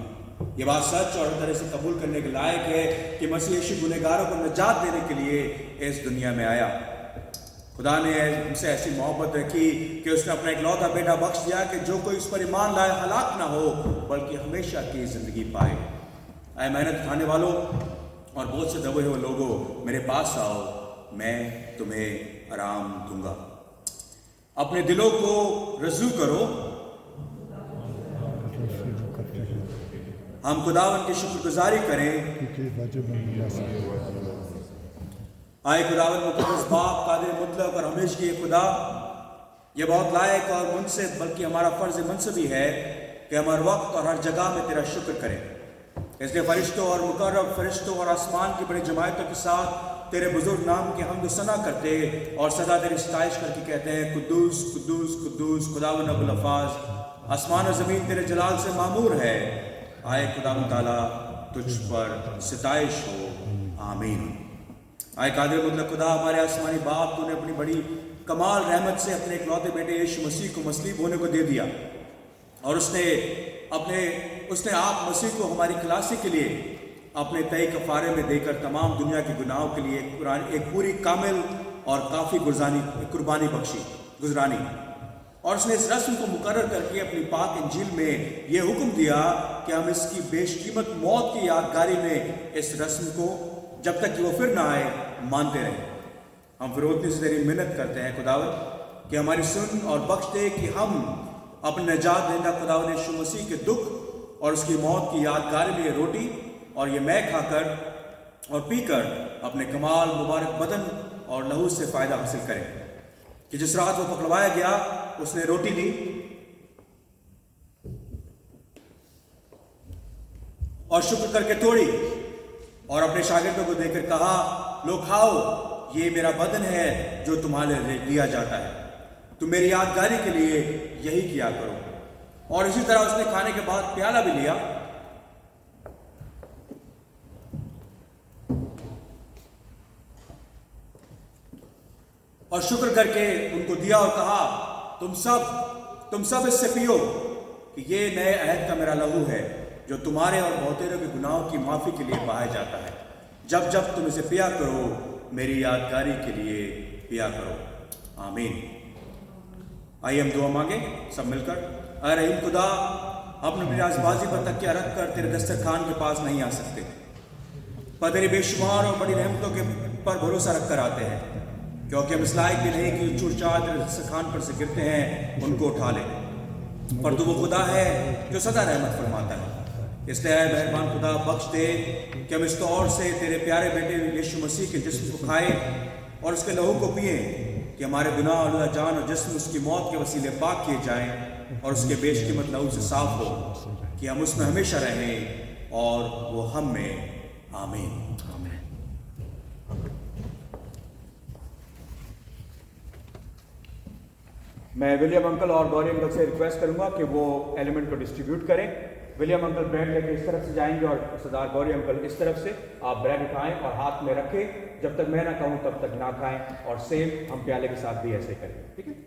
ये बात सच और तरह से कबूल करने के लायक है कि मसीह यीशु गुनहगारों को निजात देने के लिए इस दुनिया में आया। खुदा ने हमसे ऐसी मोहब्बत रखी कि उसने अपना इकलौता बेटा बख्श दिया कि जो कोई उस पर ईमान लाए हलाक ना हो बल्कि हमेशा की ज़िंदगी पाए। आए मेहनत उठाने वालों और बोझ से दबे हुए लोगों, मेरे पास आओ, मैं तुम्हें आराम दूंगा। अपने दिलों को रजू करो, हम खुदावन की शुक्रगुजारी करें। आए खुदावन मुक़द्दस बाप, कादिर मुतलक और हमेशा के खुदा, ये बहुत लायक और मुनसिफ बल्कि हमारा फ़र्ज़ मनसबी है कि हम हर वक्त और हर जगह में तेरा शुक्र करें। इसलिए फ़रिश्तों और मुकर्रब फ़रिश्तों और आसमान की बड़ी जमायतों के साथ तेरे बुजुर्ग नाम की हमद सना करते और सदा तेरी सताइश करके कहते हैं, कुद्दूस कुद्दूस कुद्दूस खुदावन रब्बुल अफ़ाज़, आसमान और ज़मीन तेरे जलाल से मामूर है। आए खुदावन ताला, तुझ पर सताइश हो। आमीन। आए कादिर मुतलक खुदा, हमारे आसमानी बाप, तूने अपनी बड़ी कमाल रहमत से अपने इकलौते बेटे यीशु मसीह को मसलीब होने को दे दिया और उसने आप मसीह को हमारी खलासी के लिए अपने तय कफ़ारे में देकर तमाम दुनिया के गुनाहों के लिए एक पूरी कामिल और काफ़ी कुर्बानी गुजरानी, और उसने इस रस्म को मुकर्रर करके अपनी पाक इंजील में यह हुक्म दिया कि हम इसकी बेशकीमत मौत की यादगारी में इस रस्म को जब तक कि वो फिर ना आए मानते रहें। हम फिरोतनी से तेरी मिन्नत करते हैं खुदावत कि हमारी सुन और बख्श दे कि हम अपने निजात देंदा खुदावत यीशु मसीह के दुख और उसकी मौत की यादगार में ये रोटी और ये मैं खाकर और पीकर अपने कमाल मुबारक बदन और लहू से फ़ायदा हासिल करें। कि जिस रात वो पकड़वाया गया उसने रोटी ली और शुक्र करके तोड़ी और अपने शागिर्दों को देकर कहा, लो खाओ, ये मेरा बदन है जो तुम्हारे लिए दिया जाता है, तुम मेरी यादगारी के लिए यही किया करो। और इसी तरह उसने खाने के बाद प्याला भी लिया और शुक्र करके उनको दिया और कहा, तुम सब इससे पियो कि ये नए अहद का मेरा लहू है जो तुम्हारे और बहुतेरों के गुनाहों की माफी के लिए बहाया जाता है। जब जब तुम इसे पिया करो, मेरी यादगारी के लिए पिया करो। आमीन। आइए हम दुआ मांगे सब मिलकर। अरे रहीम खुदा, हम अपनी राजबाजी पर तकिया रख कर तेरे दस्तरखान के पास नहीं आ सकते, पर तेरी बेशुमार और बड़ी रहमतों के पर भरोसा रख कर आते हैं, क्योंकि हम इस लायक भी नहीं कि चूर चार तेरे दस्तरखान पर से गिरते हैं उनको उठा ले, पर तू वो खुदा है जो सदा रहमत फरमाता है। इसलिए है मेहरबान खुदा, बख्श दे कि हम इस तौर से तेरे प्यारे बेटे यीशु मसीह के जिस्म को खाएं और उसके लहू को पिएं कि हमारे गुनाह और जान और जिस्म उसकी मौत के वसीले पाक किए जाएं और उसके बेशकीमत लहू से साफ हो कि हम उसमें हमेशा रहें और वो हम में। आमीन। मैं विलियम अंकल और गौरी अंकल से रिक्वेस्ट करूंगा कि वो एलिमेंट को डिस्ट्रीब्यूट करें। विलियम अंकल ब्रेड लेके इस तरफ से जाएंगे और सरदार गौरी अंकल इस तरफ से। आप ब्रेड उठाएं और हाथ में रखें, जब तक मैं ना कहूं तब तक ना खाएं, और सेम हम प्याले के साथ भी ऐसे करें, ठीक है?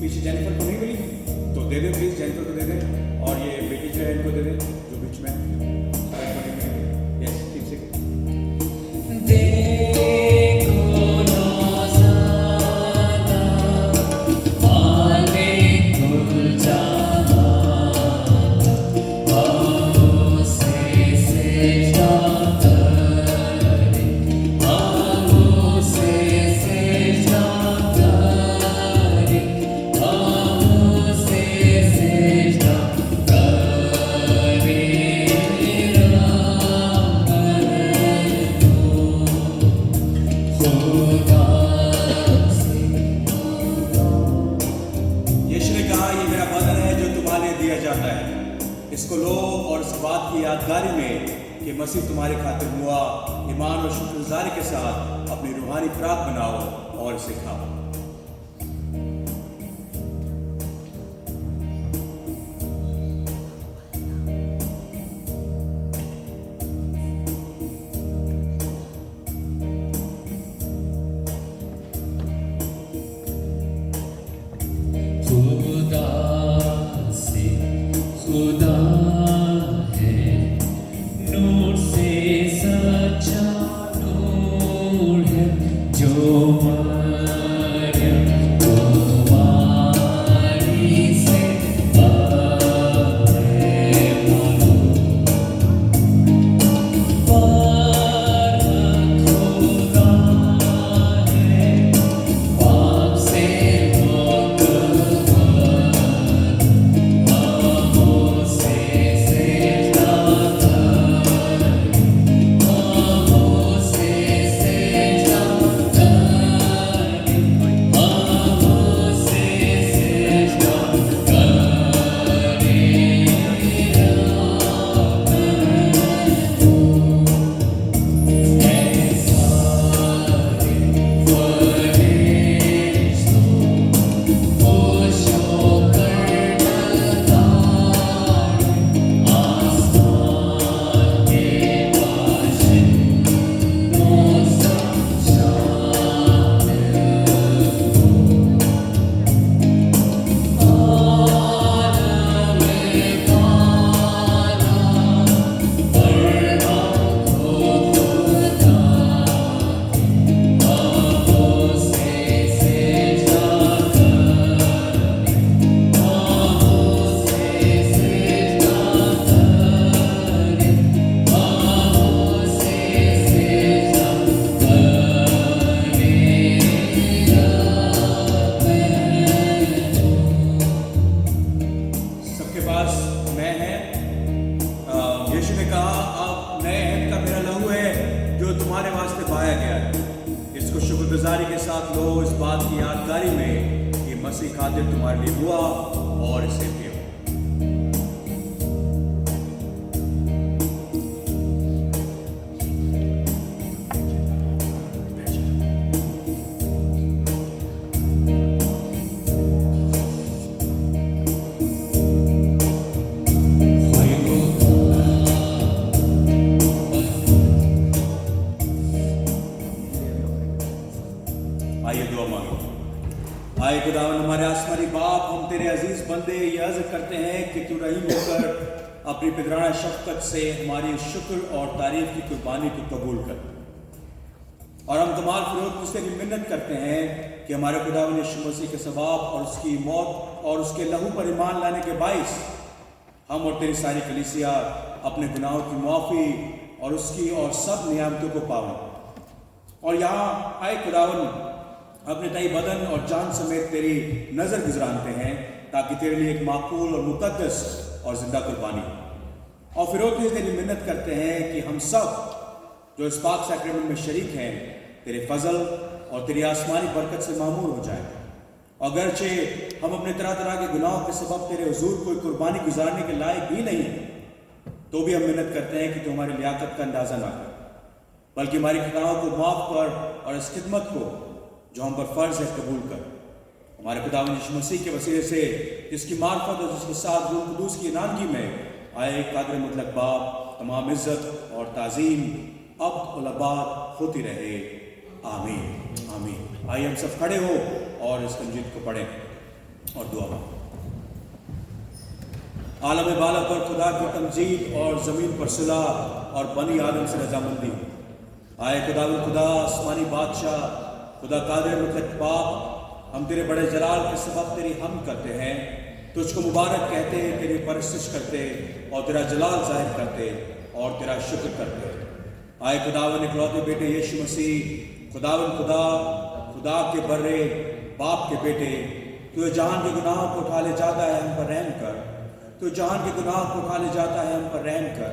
पीछे जेनिफर को नहीं मिली तो दे दे प्लीज, जेनिफर को दे दे, और ये बेटी जो है इनको दे दे जो बीच में। यस, ठीक से। इसको लो और इस बात की यादगारी में कि मसीह तुम्हारे खातिर हुआ, ईमान और शुक्रगुजारी के साथ अपनी रूहानी खुराक बनाओ और इसे खाओ। तुम्हारे वास्ते बहाया गया है। इसको शुक्रगुजारी के साथ लो, इस बात की यादगारी में कि मसीह खातिर तुम्हारे लिए हुआ, और इसे पियो। आइए दुआ मांगो। आए खुदावंद हमारे आसमानी बाप, हम तेरे अजीज बंदे ये अर्ज करते हैं कि तू रहीम होकर अपनी पिदराना शफकत से हमारी शुक्र और तारीफ की कुर्बानी को कबूल कर। और हम तमाम फिरोज मुझसे भी मिन्नत करते हैं कि हमारे खुदावंद यीशु मसीह के सवाब और उसकी मौत और उसके लहू पर ईमान लाने के बाइस हम और तेरी सारी कलीसिया अपने गुनाहों की मुआफ़ी और उसकी और सब नियामतों को पावें। और यहाँ आए खुदावंद अपने तई बदन और जान समेत तेरी नज़र गुजरानते हैं, ताकि तेरे लिए एक माकूल और मुकद्दस और जिंदा कुर्बानी हो। और फिर तेरी मिन्नत करते हैं कि हम सब जो इस पाक सैक्रेमेंट में शरीक हैं तेरे फजल और तेरी आसमानी बरकत से मामूर हो जाए। अगरचे हम अपने तरह तरह के गुनाहों के सबब तेरे हुजूर कोई कुर्बानी गुजारने के लायक भी नहीं है, तो भी हम मिन्नत करते हैं कि तू हमारी लियाकत का अंदाज़ा ना कर, बल्कि हमारी खताओं को माफ़ कर और इस खिदमत को जो हम पर फ़र्ज़ है कबूल कर। हमारे खुदावंद यीशु मसीह के वसीले से जिसकी मार्फत और जिसके साथ रूह कुदूस की नामगी में आए कादिर मुतलक बाप तमाम इज़्ज़त और ताज़ीम अब और अबाद होती रहे। आमीन आमीन। आइए हम सब खड़े हो और इस तंजीद को पढ़ें और दुआ मांगें। आलम बाला पर खुदा की तमजीद और ज़मीन पर सुलह और बनी आदम से रजामंदी। आए खुदावंद खुदा आसमानी बादशाह खुदा कादिर मुतलक बाप, हम तेरे बड़े जलाल के सबब तेरी हम करते हैं, तुझको मुबारक कहते, तेरी परस्तिश करते और तेरा जलाल जाहिर करते और तेरा शुक्र करते। आए खुदावन इकलौते बेटे यीशु मसीह, खुदावन खुदा, खुदा के बर्रे बाप के बेटे, तू जहान के गुनाहों को उठा ले जाता है, हम पर रहम कर। तू जहान के गुनाहों को उठा ले जाता है, हम पर रहम कर।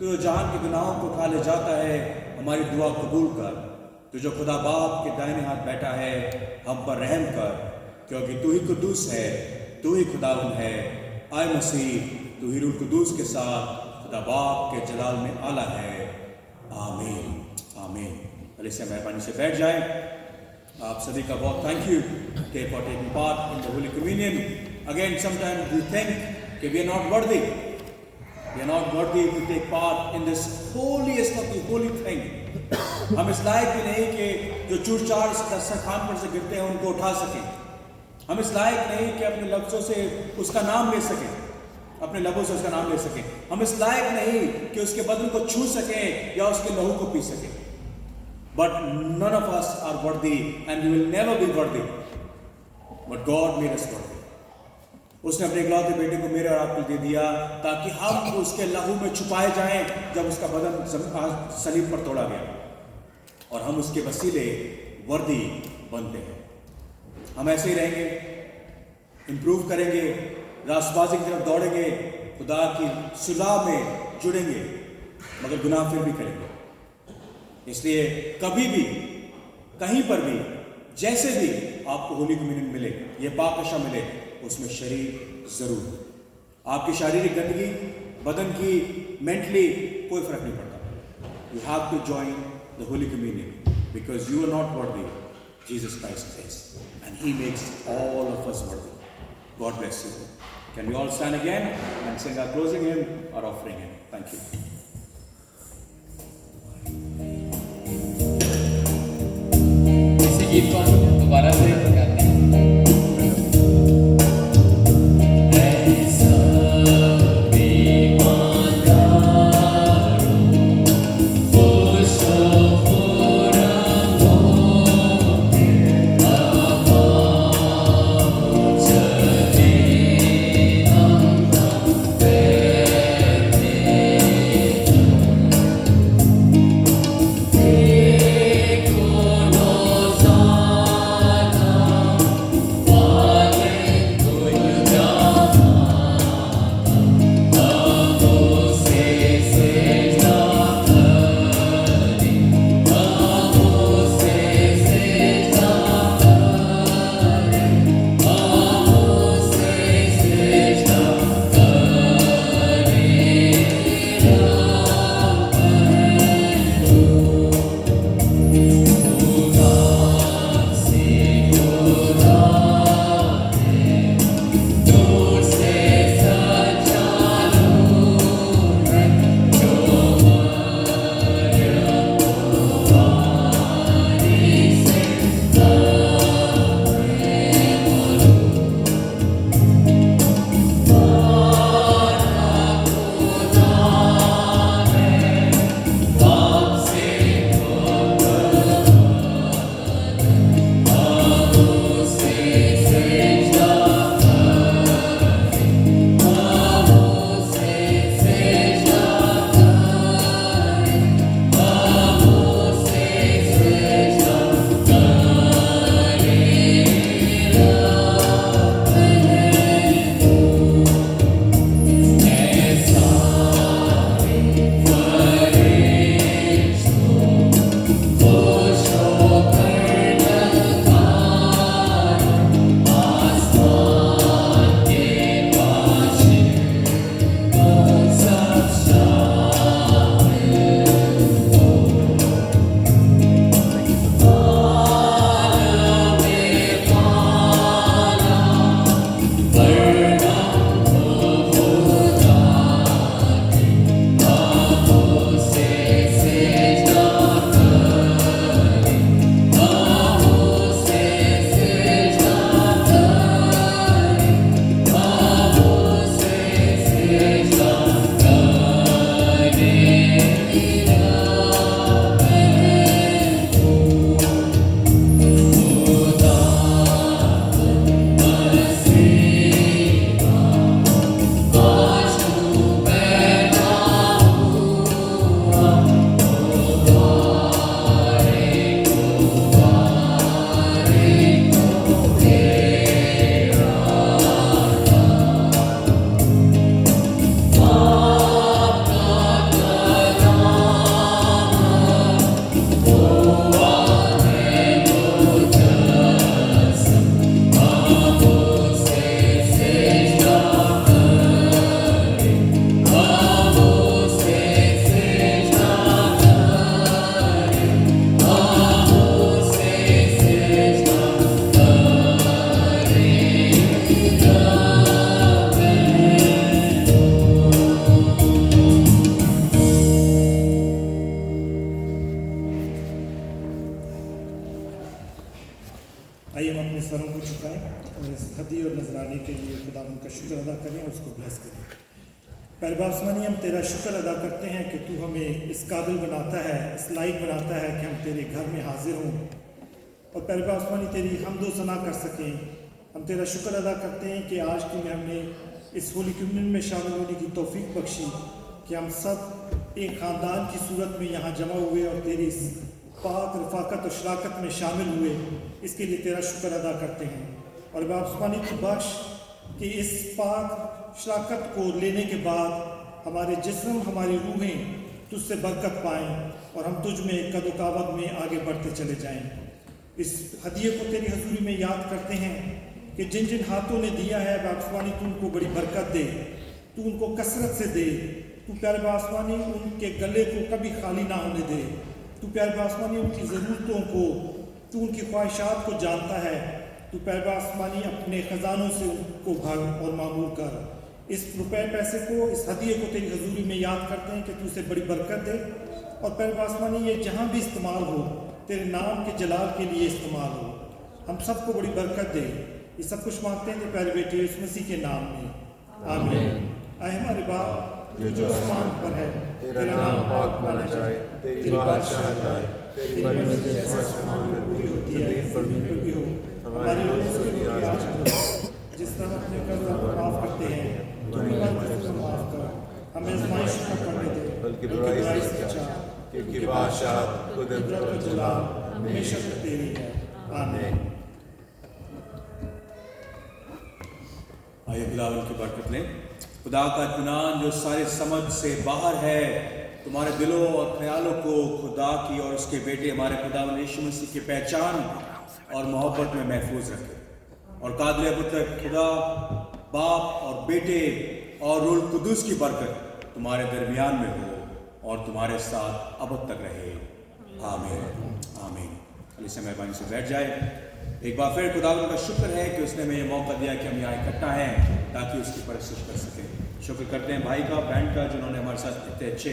तू जहान के गुनाहों को उठा ले जाता है, हमारी दुआ कबूल कर। तू जो खुदा बाप के दाहिने हाथ बैठा है, हम पर रहम कर, क्योंकि तू ही कुद्दूस है, तू ही खुदावन है। आए मसीह, तू ही रूह कुद्दूस के साथ खुदा बाप के जलाल में आला है। आमीन आमीन। भले से मेहरबानी से बैठ जाए। आप सभी का बहुत thank you for taking part in the holy communion. Again sometimes we think कि we are not worthy, we are not worthy to take part in this holiest of the holy thing. हम इस लायक भी नहीं कि जो चूर चार इस दस्तरखान पर से गिरते हैं उनको उठा सकें। हम इस लायक नहीं कि अपने लफ्ज़ों से उसका नाम ले सकें, अपने लबों से उसका नाम ले सकें। हम इस लायक नहीं कि उसके बदन को छू सकें या उसके लहू को पी सकें। But none of us are worthy and we will never be worthy, but God made us worthy. उसने अपने इकलौते बेटे को मेरे और आपको दे दिया ताकि हम उसके लहू में छुपाए जाएं जब उसका बदन सलीब पर तोड़ा गया, और हम उसके वसीले वर्दी बनते हैं। हम ऐसे ही रहेंगे, इम्प्रूव करेंगे, रास्तबाजी की तरफ दौड़ेंगे, खुदा की सुलह में जुड़ेंगे, मगर गुनाह फिर भी करेंगे। इसलिए कभी भी, कहीं पर भी, जैसे भी आपको होली कम्युनियन मिले, ये पाकशा मिले, उसमें शरीर जरूर। आपकी शारीरिक गंदगी, बदन की, मेंटली कोई फर्क नहीं पड़ता। You have to join the holy communion because you are not worthy, Jesus Christ is, and he makes all of us worthy. God bless you. Can we all stand again and sing our closing hymn, our offering hymn? Thank you. इसी गीत को हम दोबारा से गाते हैं। Take on आइए हम अपने सरों को झुकाएं और इस हदी और नजराने के लिए खुदा उनका शुक्र अदा करें और उसको ब्लेस करें। पहले बाप आसमानी, हम तेरा शुक्र अदा करते हैं कि तू हमें इस काबिल बनाता है, इस लायक बनाता है कि हम तेरे घर में हाजिर हों और पहले बाप आसमानी तेरी हमदो सना कर सकें। हम तेरा शुक्र अदा करते हैं कि आज की में हमने इस होली कम्युनियन में शामिल होने की तौफीक बख्शी कि हम सब एक ख़ानदान की सूरत में यहाँ जमा हुए और तेरी इस पाक रफ़ाकत और शराकत में शामिल हुए, इसके लिए तेरा शुक्र अदा करते हैं। और बाप आसमानी की बख्श कि इस पाक शराकत को लेने के बाद हमारे जिस्म, हमारी रूहें तुझसे बरकत पाएँ और हम तुझ में कदोकावत में आगे बढ़ते चले जाएँ। इस हदिये को तेरी हजूरी में याद करते हैं कि जिन जिन हाथों ने दिया है बापस्वानी, तू उनको बड़ी बरकत दे, तू उनको कसरत से दे, तू प्यारे बापस्वानी उनके गले को कभी खाली ना होने दे, तू प्यारे बापस्वानी उनकी ज़रूरतों को, तू उनकी ख्वाहिशात को जानता है, तू प्यारे बापस्वानी अपने ख़जानों से उनको भर और मामूल कर। इस रुपए पैसे को, इस हदिये को तेरी हजूरी में याद करते हैं कि तू उसे बड़ी बरकत दे और प्यारे बापस्वानी ये जहाँ भी इस्तेमाल हो तेरे नाम के जलाल के लिए इस्तेमाल हो, हम सबको बड़ी बरकत दे। ये सब कुछ मांगते हैं प्यारे बेटे यीशु मसीह के नाम में, आमीन। आए हमारे बाप जो आसमान पर है, तेरा नाम पाक माना जाए, तेरी बादशाहत आए, तेरी मर्जी जैसे आसमान में पूरी होती है ज़मीन पर भी हो। हमारी रोज़ी आज करो, जिस तरह अपने कर्ज माफ़ करते हैं तुम हमारे कर्ज को माफ़ कर, हमें आज़माइश में पड़ने दे बल्कि बुराई से बचा, क्योंकि बादशाहत, कुदरत और जलाल हमेशा तेरी है, आमीन। आइए खुदा की बरकत लें। खुदा का इत्मीनान जो सारे समझ से बाहर है तुम्हारे दिलों और ख्यालों को खुदा की और उसके बेटे हमारे खुदा यीशु मसीह की पहचान और मोहब्बत में महफूज रखे और काबिल पुत्र खुदा बाप और बेटे और रूह कुदूस की बरकत तुम्हारे दरमियान में हो और तुम्हारे साथ अब तक रहे, आमीन आमीन। इस मेहरबानी से बैठ जाए। एक बार फिर खुदा का शुक्र है कि उसने हमें ये मौका दिया कि हम यहाँ इकट्ठा हैं ताकि उसकी परस्तिश कर सकें। शुक्र करते हैं भाई का, बैंड का, जिन्होंने हमारे साथ इतने अच्छे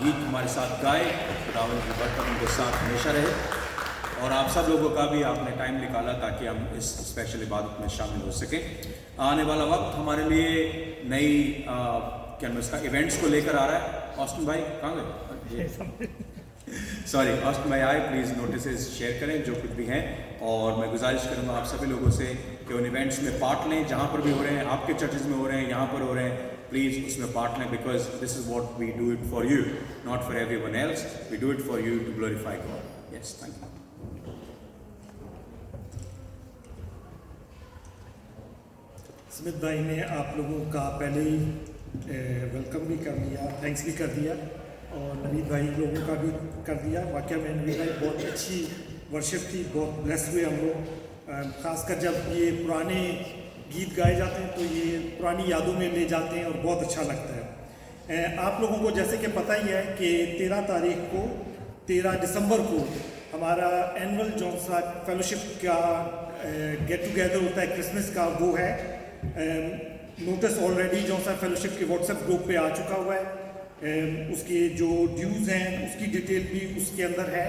गीत हमारे साथ गाए। खुदा की बरकत उनके साथ हमेशा रहे और आप सब लोगों का भी आपने टाइम निकाला ताकि हम इस स्पेशल इबादत में शामिल हो सकें। आने वाला वक्त हमारे लिए नई क्या इसका इवेंट्स को लेकर आ रहा है। ऑस्टिन भाई कहाँ गए? सॉरी, ऑस्टिन भाई आए, प्लीज़ नोटिस शेयर करें जो कुछ भी हैं और मैं गुजारिश करूँगा आप सभी लोगों से कि उन इवेंट्स में पार्ट लें जहाँ पर भी हो रहे हैं, आपके चर्चेज में हो रहे हैं, यहाँ पर हो रहे हैं, प्लीज़ उसमें पार्ट लें because this is what we do it for you, not for everyone else, we do it for you to glorify God. Yes, thank you. Smith भाई ने आप लोगों का पहले ही वेलकम भी कर लिया, थैंक्स भी कर दिया और नवीद भाई लोगों का भी कर दिया। वाकई में नवीद भाई बहुत अच्छी वर्शिप थी, बहुत ब्लेस हुए हम लोग। ख़ासकर जब ये पुराने गीत गाए जाते हैं तो ये पुरानी यादों में ले जाते हैं और बहुत अच्छा लगता है। आप लोगों को जैसे कि पता ही है कि 13 तारीख को 13 दिसंबर को हमारा एनुअल जॉनसा फेलोशिप का गेट टुगेदर होता है क्रिसमस का, वो है। नोटिस ऑलरेडी जॉनसा फेलोशिप के व्हाट्सएप ग्रुप पे आ चुका हुआ है। उसके जो ड्यूज़ हैं उसकी डिटेल भी उसके अंदर है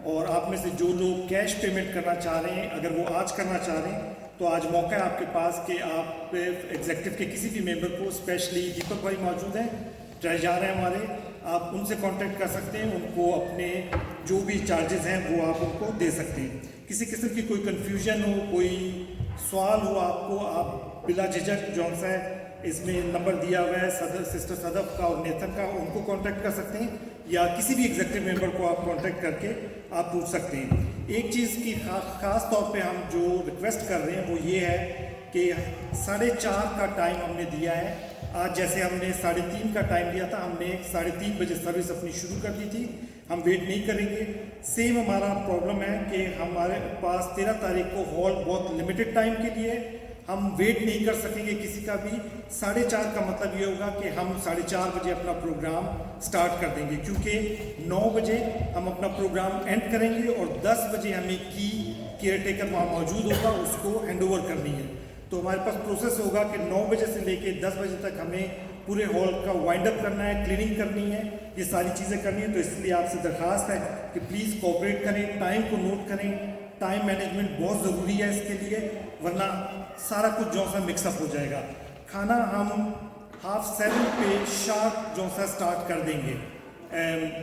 और आप में से जो लोग कैश पेमेंट करना चाह रहे हैं, अगर वो आज करना चाह रहे हैं तो आज मौका है आपके पास कि आप एग्जेक्टिव के किसी भी मेंबर को, स्पेशली दीपक भाई मौजूद हैं, ट्रेजरर हैं हमारे, आप उनसे कांटेक्ट कर सकते हैं। उनको अपने जो भी चार्जेस हैं वो आप उनको दे सकते हैं। किसी किस्म की कोई कन्फ्यूजन हो, कोई सवाल हो आपको, आप बिला झिझक जौन सा है इसमें नंबर दिया हुआ है सिस्टर सदफ का और नेथन का, उनको कांटेक्ट कर सकते हैं या किसी भी एग्जेक्टिव मेंबर को आप कांटेक्ट करके आप पूछ सकते हैं। एक चीज़ की ख़ास तौर पे हम जो रिक्वेस्ट कर रहे हैं वो ये है कि 4:30 का टाइम हमने दिया है। आज जैसे हमने 3:30 का टाइम दिया था, हमने 3:30 बजे सर्विस अपनी शुरू कर दी थी। हम वेट नहीं करेंगे। सेम हमारा प्रॉब्लम है कि हमारे पास 13 तारीख को हॉल बहुत लिमिटेड टाइम के लिए, हम वेट नहीं कर सकेंगे किसी का भी। 4:30 का मतलब ये होगा कि हम 4:30 बजे अपना प्रोग्राम स्टार्ट कर देंगे, क्योंकि 9 बजे हम अपना प्रोग्राम एंड करेंगे और 10 बजे हमें की केयर टेकर वहाँ मौजूद होगा, उसको हैंड ओवर करनी है। तो हमारे पास प्रोसेस होगा कि 9 बजे से लेके 10 बजे तक हमें पूरे हॉल का वाइंड अप करना है, क्लीनिंग करनी है, ये सारी चीज़ें करनी है। तो इसलिए आपसे दरख्वास्त है कि प्लीज़ कोऑपरेट करें, टाइम को नोट करें। टाइम मैनेजमेंट बहुत ज़रूरी है इसके लिए, वरना सारा कुछ जो सा मिक्सअप हो जाएगा। खाना हम 6:30 पे शार्प जो सा स्टार्ट कर देंगे,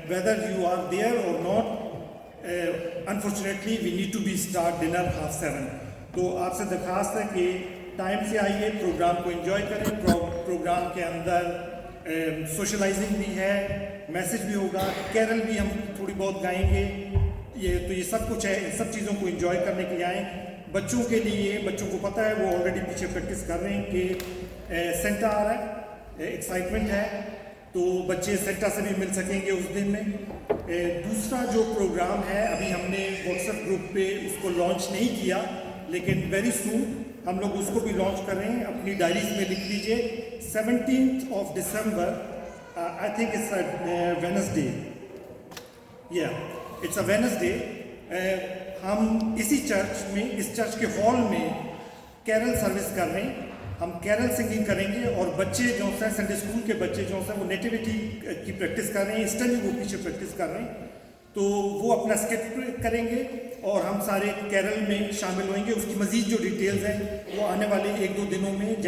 वेदर यू आर देयर और not. Unfortunately we need to be start dinner 6:30। तो आपसे दरख्वास्त है कि टाइम से आइए, प्रोग्राम को एंजॉय करें। प्रोग्राम के अंदर सोशलाइजिंग भी है, मैसेज भी होगा, कैरल भी हम थोड़ी बहुत गाएंगे। ये सब कुछ है, इन सब चीज़ों को एंजॉय करने के लिए आए। बच्चों के लिए, बच्चों को पता है, वो ऑलरेडी पीछे प्रैक्टिस कर रहे हैं कि सेंटा आ रहा है, एक्साइटमेंट है, तो बच्चे सेंटा से भी मिल सकेंगे उस दिन में। दूसरा जो प्रोग्राम है, अभी हमने व्हाट्सएप ग्रुप पे उसको लॉन्च नहीं किया, लेकिन वेरी सून हम लोग उसको भी लॉन्च कर रहे हैं। अपनी डायरीज में लिख लीजिए 17th of December, I think it's a Wednesday, yeah it's a Wednesday, हम इसी चर्च में, इस चर्च के हॉल में कैरल सर्विस कर रहे हैं। हम कैरल सिंगिंग करेंगे और बच्चे जो हैं, संडे स्कूल के बच्चे जो हैं, वो नेटिविटी की प्रैक्टिस कर रहे हैं, इस टाइम वो पीछे प्रैक्टिस कर रहे हैं, तो वो अपना स्किट करेंगे और हम सारे कैरल में शामिल होंगे। उसकी मज़ीद जो डिटेल्स हैं वो आने वाले 1-2 दिनों में